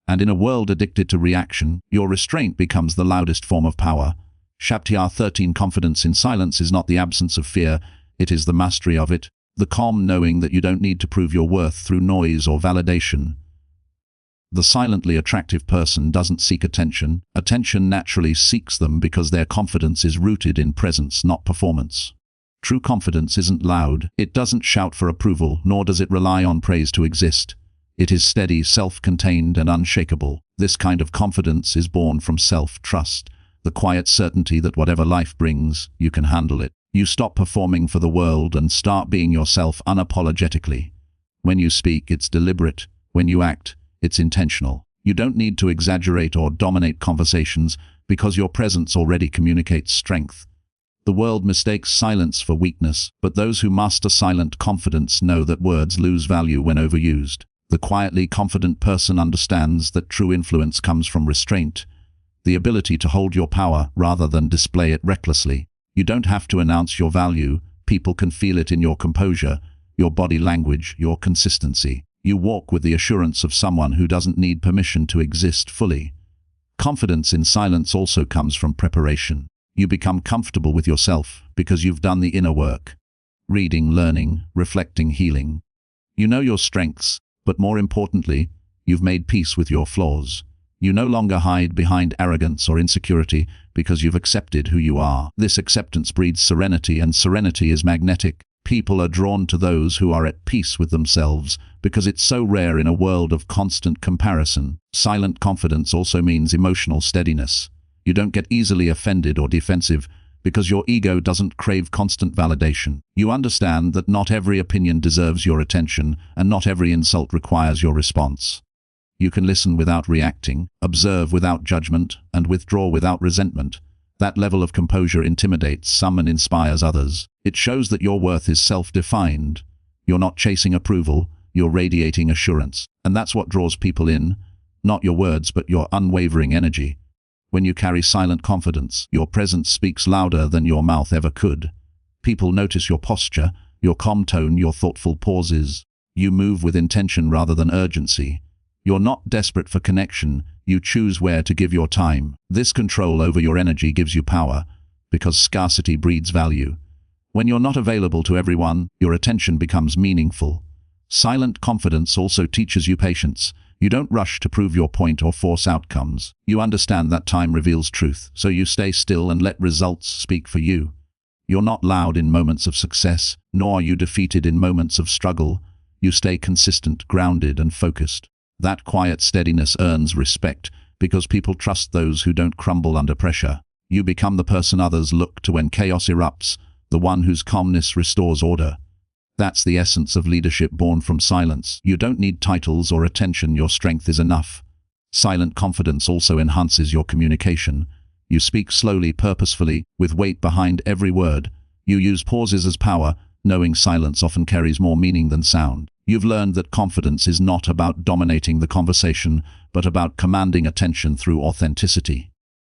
And in a world addicted to reaction, your restraint becomes the loudest form of power. Chapter 13. Confidence in silence is not the absence of fear, it is the mastery of it. The calm knowing that you don't need to prove your worth through noise or validation. The silently attractive person doesn't seek attention. Attention naturally seeks them because their confidence is rooted in presence, not performance. True confidence isn't loud. It doesn't shout for approval, nor does it rely on praise to exist. It is steady, self-contained, and unshakable. This kind of confidence is born from self-trust, the quiet certainty that whatever life brings, you can handle it. You stop performing for the world and start being yourself unapologetically. When you speak, it's deliberate. When you act, it's intentional. You don't need to exaggerate or dominate conversations because your presence already communicates strength. The world mistakes silence for weakness, but those who master silent confidence know that words lose value when overused. The quietly confident person understands that true influence comes from restraint, the ability to hold your power rather than display it recklessly. You don't have to announce your value. People can feel it in your composure, your body language, your consistency. You walk with the assurance of someone who doesn't need permission to exist fully. Confidence in silence also comes from preparation. You become comfortable with yourself because you've done the inner work. Reading, learning, reflecting, healing. You know your strengths, but more importantly, you've made peace with your flaws. You no longer hide behind arrogance or insecurity because you've accepted who you are. This acceptance breeds serenity, and serenity is magnetic. People are drawn to those who are at peace with themselves because it's so rare in a world of constant comparison. Silent confidence also means emotional steadiness. You don't get easily offended or defensive because your ego doesn't crave constant validation. You understand that not every opinion deserves your attention, and not every insult requires your response. You can listen without reacting, observe without judgment, and withdraw without resentment. That level of composure intimidates some and inspires others. It shows that your worth is self-defined. You're not chasing approval, you're radiating assurance. And that's what draws people in, not your words but your unwavering energy. When you carry silent confidence, your presence speaks louder than your mouth ever could. People notice your posture, your calm tone, your thoughtful pauses. You move with intention rather than urgency. You're not desperate for connection, you choose where to give your time. This control over your energy gives you power, because scarcity breeds value. When you're not available to everyone, your attention becomes meaningful. Silent confidence also teaches you patience. You don't rush to prove your point or force outcomes. You understand that time reveals truth, so you stay still and let results speak for you. You're not loud in moments of success, nor are you defeated in moments of struggle. You stay consistent, grounded, and focused. That quiet steadiness earns respect, because people trust those who don't crumble under pressure. You become the person others look to when chaos erupts, the one whose calmness restores order. That's the essence of leadership born from silence. You don't need titles or attention, your strength is enough. Silent confidence also enhances your communication. You speak slowly, purposefully, with weight behind every word. You use pauses as power, knowing silence often carries more meaning than sound. You've learned that confidence is not about dominating the conversation, but about commanding attention through authenticity.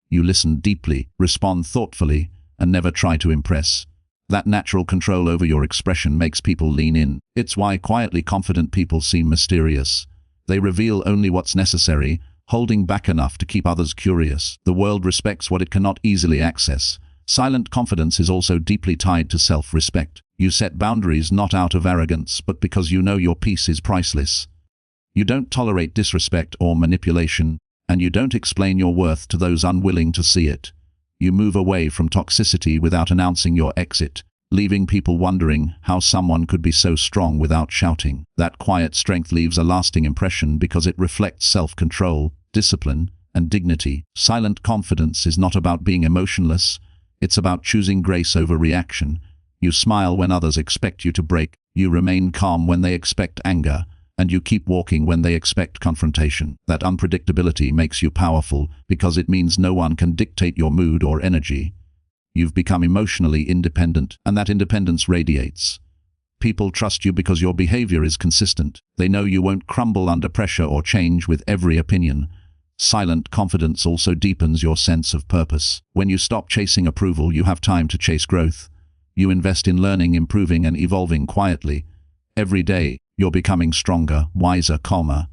You listen deeply, respond thoughtfully, and never try to impress. That natural control over your expression makes people lean in. It's why quietly confident people seem mysterious. They reveal only what's necessary, holding back enough to keep others curious. The world respects what it cannot easily access. Silent confidence is also deeply tied to self-respect. You set boundaries not out of arrogance, but because you know your peace is priceless. You don't tolerate disrespect or manipulation, and you don't explain your worth to those unwilling to see it. You move away from toxicity without announcing your exit, leaving people wondering how someone could be so strong without shouting. That quiet strength leaves a lasting impression because it reflects self-control, discipline, and dignity. Silent confidence is not about being emotionless, it's about choosing grace over reaction. You smile when others expect you to break, you remain calm when they expect anger, and you keep walking when they expect confrontation. That unpredictability makes you powerful because it means no one can dictate your mood or energy. You've become emotionally independent, and that independence radiates. People trust you because your behavior is consistent. They know you won't crumble under pressure or change with every opinion. Silent confidence also deepens your sense of purpose. When you stop chasing approval, you have time to chase growth. You invest in learning, improving, and evolving quietly. Every day, you're becoming stronger, wiser, calmer,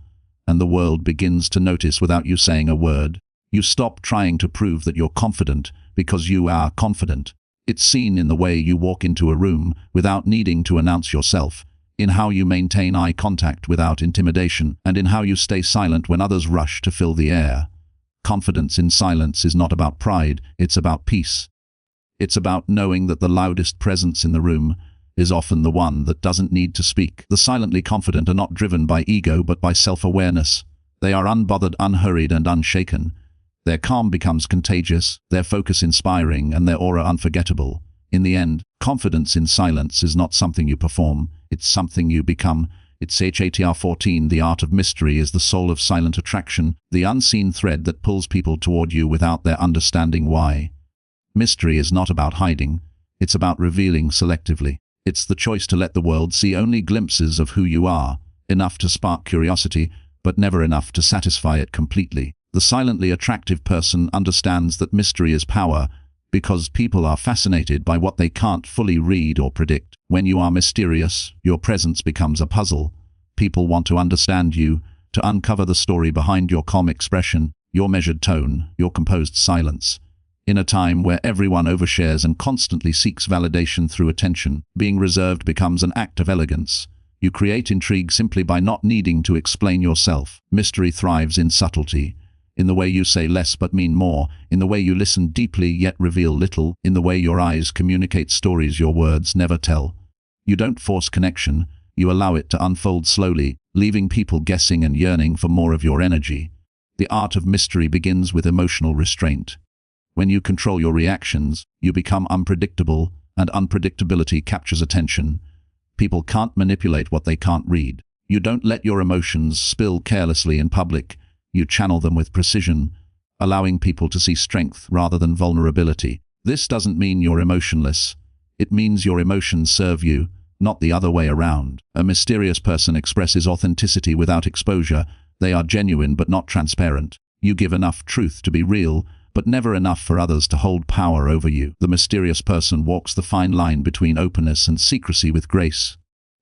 and the world begins to notice without you saying a word. You stop trying to prove that you're confident because you are confident. It's seen in the way you walk into a room without needing to announce yourself, in how you maintain eye contact without intimidation, and in how you stay silent when others rush to fill the air. Confidence in silence is not about pride, it's about peace. It's about knowing that the loudest presence in the room is often the one that doesn't need to speak. The silently confident are not driven by ego but by self-awareness. They are unbothered, unhurried, and unshaken. Their calm becomes contagious, their focus inspiring, and their aura unforgettable. In the end, confidence in silence is not something you perform, it's something you become. It's Chatr 14. The art of mystery is the soul of silent attraction, the unseen thread that pulls people toward you without their understanding why. Mystery is not about hiding, it's about revealing selectively. It's the choice to let the world see only glimpses of who you are, enough to spark curiosity, but never enough to satisfy it completely. The silently attractive person understands that mystery is power, because people are fascinated by what they can't fully read or predict. When you are mysterious, your presence becomes a puzzle. People want to understand you, to uncover the story behind your calm expression, your measured tone, your composed silence. In a time where everyone overshares and constantly seeks validation through attention, being reserved becomes an act of elegance. You create intrigue simply by not needing to explain yourself. Mystery thrives in subtlety, in the way you say less but mean more, in the way you listen deeply yet reveal little, in the way your eyes communicate stories your words never tell. You don't force connection, you allow it to unfold slowly, leaving people guessing and yearning for more of your energy. The art of mystery begins with emotional restraint. When you control your reactions, you become unpredictable, and unpredictability captures attention. People can't manipulate what they can't read. You don't let your emotions spill carelessly in public. You channel them with precision, allowing people to see strength rather than vulnerability. This doesn't mean you're emotionless. It means your emotions serve you, not the other way around. A mysterious person expresses authenticity without exposure. They are genuine but not transparent. You give enough truth to be real, but never enough for others to hold power over you. The mysterious person walks the fine line between openness and secrecy with grace.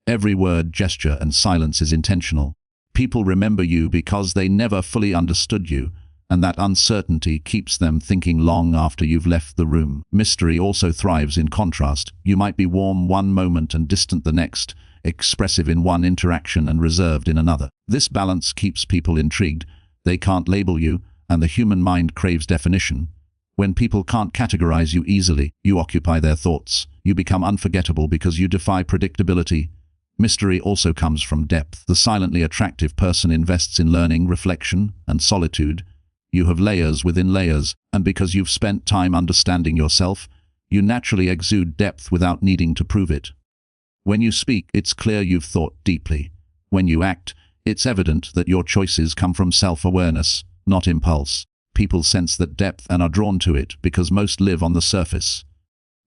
Every word, gesture, and silence is intentional. People remember you because they never fully understood you, and that uncertainty keeps them thinking long after you've left the room. Mystery also thrives in contrast. You might be warm one moment and distant the next, expressive in one interaction and reserved in another. This balance keeps people intrigued. They can't label you, and the human mind craves definition. When people can't categorize you easily, you occupy their thoughts. You become unforgettable because you defy predictability. Mystery also comes from depth. The silently attractive person invests in learning, reflection, and solitude. You have layers within layers, and because you've spent time understanding yourself, you naturally exude depth without needing to prove it. When you speak, it's clear you've thought deeply. When you act, it's evident that your choices come from self-awareness, not impulse. People sense that depth and are drawn to it because most live on the surface.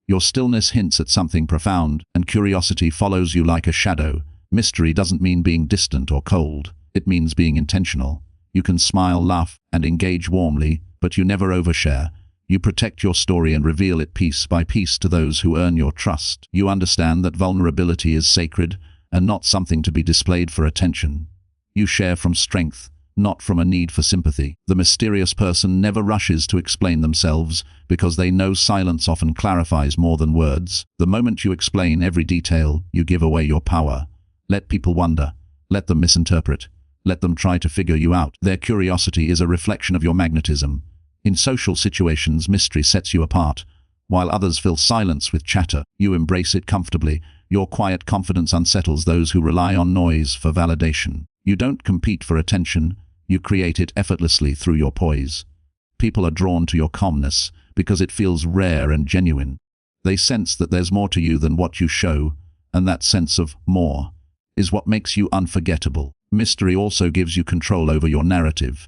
Your stillness hints at something profound, and curiosity follows you like a shadow. Mystery doesn't mean being distant or cold. It means being intentional. You can smile, laugh, and engage warmly, but you never overshare. You protect your story and reveal it piece by piece to those who earn your trust. You understand that vulnerability is sacred and not something to be displayed for attention. You share from strength, not from a need for sympathy. The mysterious person never rushes to explain themselves because they know silence often clarifies more than words. The moment you explain every detail, you give away your power. Let people wonder. Let them misinterpret. Let them try to figure you out. Their curiosity is a reflection of your magnetism. In social situations, mystery sets you apart. While others fill silence with chatter, you embrace it comfortably. Your quiet confidence unsettles those who rely on noise for validation. You don't compete for attention. You create it effortlessly through your poise. People are drawn to your calmness because it feels rare and genuine. They sense that there's more to you than what you show, and that sense of more is what makes you unforgettable. Mystery also gives you control over your narrative.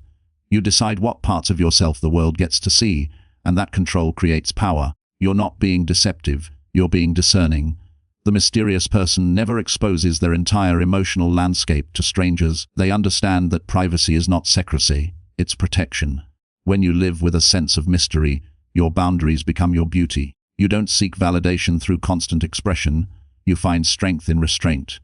You decide what parts of yourself the world gets to see, and that control creates power. You're not being deceptive, you're being discerning. The mysterious person never exposes their entire emotional landscape to strangers. They understand that privacy is not secrecy, it's protection. When you live with a sense of mystery, your boundaries become your beauty. You don't seek validation through constant expression, you find strength in restraint.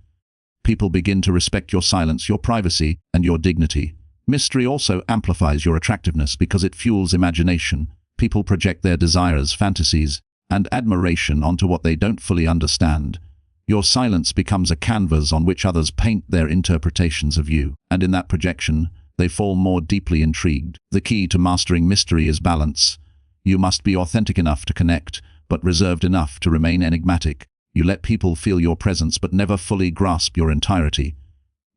People begin to respect your silence, your privacy, and your dignity. Mystery also amplifies your attractiveness because it fuels imagination. People project their desires, fantasies, and admiration onto what they don't fully understand. Your silence becomes a canvas on which others paint their interpretations of you, and in that projection, they fall more deeply intrigued. The key to mastering mystery is balance. You must be authentic enough to connect, but reserved enough to remain enigmatic. You let people feel your presence but never fully grasp your entirety.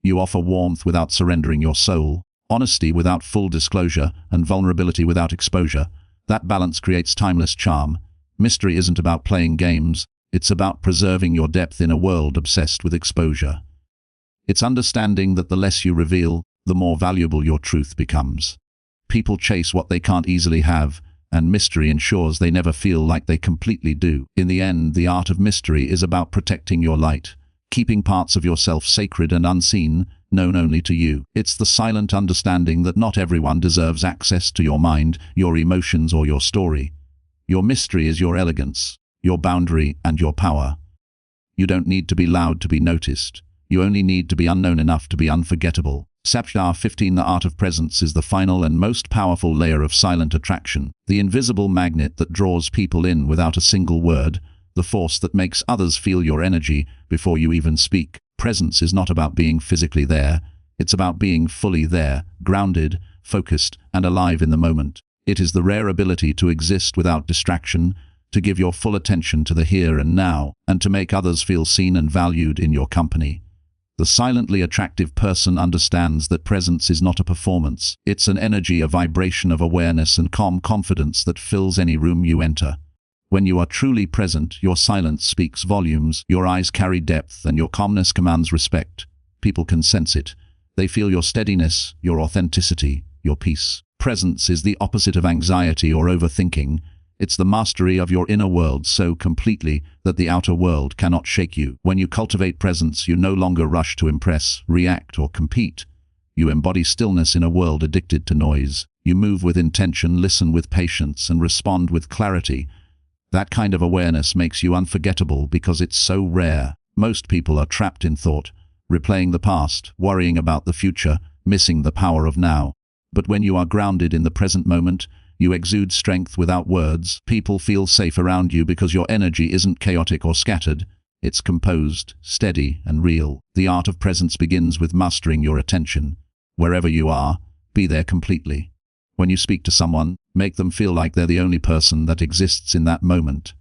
You offer warmth without surrendering your soul, honesty without full disclosure, and vulnerability without exposure. That balance creates timeless charm. Mystery isn't about playing games. It's about preserving your depth in a world obsessed with exposure. It's understanding that the less you reveal, the more valuable your truth becomes. People chase what they can't easily have, and mystery ensures they never feel like they completely do. In the end, the art of mystery is about protecting your light, keeping parts of yourself sacred and unseen, known only to you. It's the silent understanding that not everyone deserves access to your mind, your emotions, or your story. Your mystery is your elegance, your boundary, and your power. You don't need to be loud to be noticed. You only need to be unknown enough to be unforgettable. Chapter 15. The art of presence is the final and most powerful layer of silent attraction, the invisible magnet that draws people in without a single word, the force that makes others feel your energy before you even speak. Presence is not about being physically there. It's about being fully there, grounded, focused, and alive in the moment. It is the rare ability to exist without distraction, to give your full attention to the here and now, and to make others feel seen and valued in your company. The silently attractive person understands that presence is not a performance. It's an energy, a vibration of awareness and calm confidence that fills any room you enter. When you are truly present, your silence speaks volumes, your eyes carry depth, and your calmness commands respect. People can sense it. They feel your steadiness, your authenticity, your peace. Presence is the opposite of anxiety or overthinking. It's the mastery of your inner world so completely that the outer world cannot shake you. When you cultivate presence, you no longer rush to impress, react, or compete. You embody stillness in a world addicted to noise. You move with intention, listen with patience, and respond with clarity. That kind of awareness makes you unforgettable because it's so rare. Most people are trapped in thought, replaying the past, worrying about the future, missing the power of now. But when you are grounded in the present moment, you exude strength without words. People feel safe around you because your energy isn't chaotic or scattered. It's composed, steady, and real. The art of presence begins with mastering your attention. Wherever you are, be there completely. When you speak to someone, make them feel like they're the only person that exists in that moment.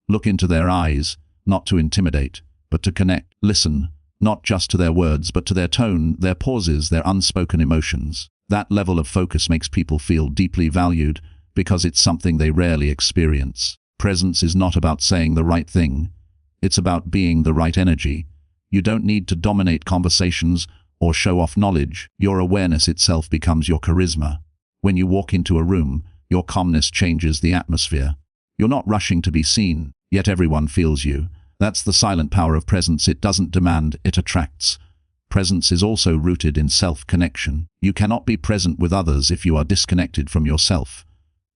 Look into their eyes, not to intimidate, but to connect. Listen, not just to their words, but to their tone, their pauses, their unspoken emotions. That level of focus makes people feel deeply valued because it's something they rarely experience. Presence is not about saying the right thing. It's about being the right energy. You don't need to dominate conversations or show off knowledge. Your awareness itself becomes your charisma. When you walk into a room, your calmness changes the atmosphere. You're not rushing to be seen, yet everyone feels you. That's the silent power of presence. It doesn't demand, it attracts. Presence is also rooted in self-connection. You cannot be present with others if you are disconnected from yourself.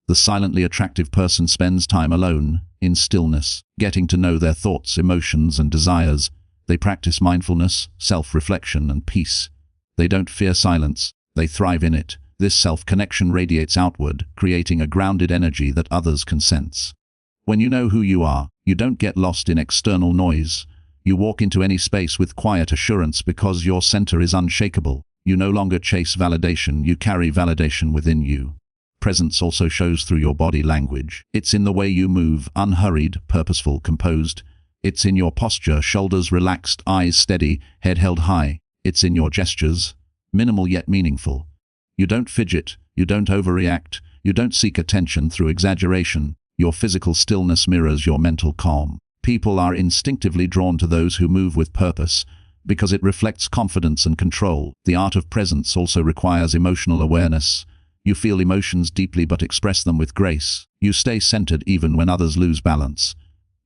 The silently attractive person spends time alone, in stillness, getting to know their thoughts, emotions, and desires. They practice mindfulness, self-reflection, and peace. They don't fear silence, they thrive in it. This self-connection radiates outward, creating a grounded energy that others can sense. When you know who you are, you don't get lost in external noise. You walk into any space with quiet assurance because your center is unshakable. You no longer chase validation, you carry validation within you. Presence also shows through your body language. It's in the way you move, unhurried, purposeful, composed. It's in your posture, shoulders relaxed, eyes steady, head held high. It's in your gestures, minimal yet meaningful. You don't fidget, you don't overreact, you don't seek attention through exaggeration. Your physical stillness mirrors your mental calm. People are instinctively drawn to those who move with purpose because it reflects confidence and control. The art of presence also requires emotional awareness. You feel emotions deeply but express them with grace. You stay centered even when others lose balance.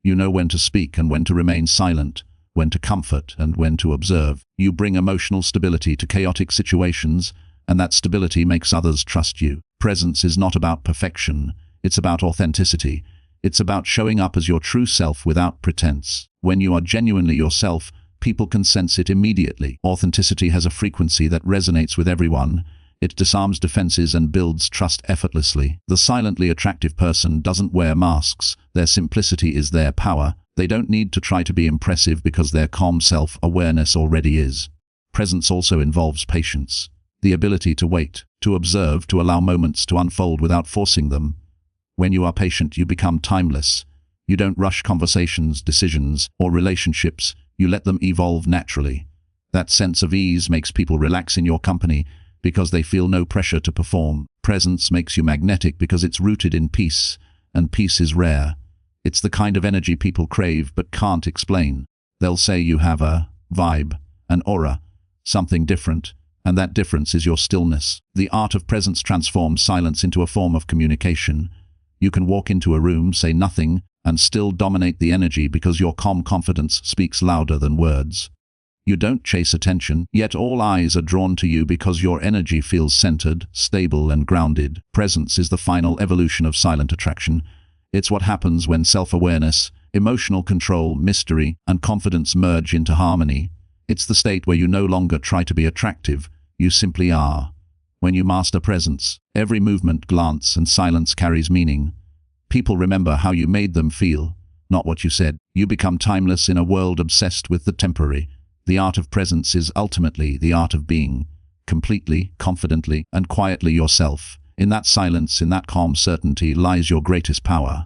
You know when to speak and when to remain silent, when to comfort and when to observe. You bring emotional stability to chaotic situations, and that stability makes others trust you. Presence is not about perfection. It's about authenticity. It's about showing up as your true self without pretense. When you are genuinely yourself, people can sense it immediately. Authenticity has a frequency that resonates with everyone. It disarms defenses and builds trust effortlessly. The silently attractive person doesn't wear masks. Their simplicity is their power. They don't need to try to be impressive because their calm self-awareness already is. Presence also involves patience, the ability to wait, to observe, to allow moments to unfold without forcing them. When you are patient, you become timeless. You don't rush conversations, decisions, or relationships. You let them evolve naturally. That sense of ease makes people relax in your company because they feel no pressure to perform. Presence makes you magnetic because it's rooted in peace, and peace is rare. It's the kind of energy people crave but can't explain. They'll say you have a vibe, an aura, something different, and that difference is your stillness. The art of presence transforms silence into a form of communication. You can walk into a room, say nothing, and still dominate the energy because your calm confidence speaks louder than words. You don't chase attention, yet all eyes are drawn to you because your energy feels centered, stable, and grounded. Presence is the final evolution of silent attraction. It's what happens when self-awareness, emotional control, mystery, and confidence merge into harmony. It's the state where you no longer try to be attractive, you simply are. When you master presence, every movement, glance, and silence carries meaning. People remember how you made them feel, not what you said. You become timeless in a world obsessed with the temporary. The art of presence is ultimately the art of being, completely, confidently, and quietly yourself. In that silence, in that calm certainty, lies your greatest power.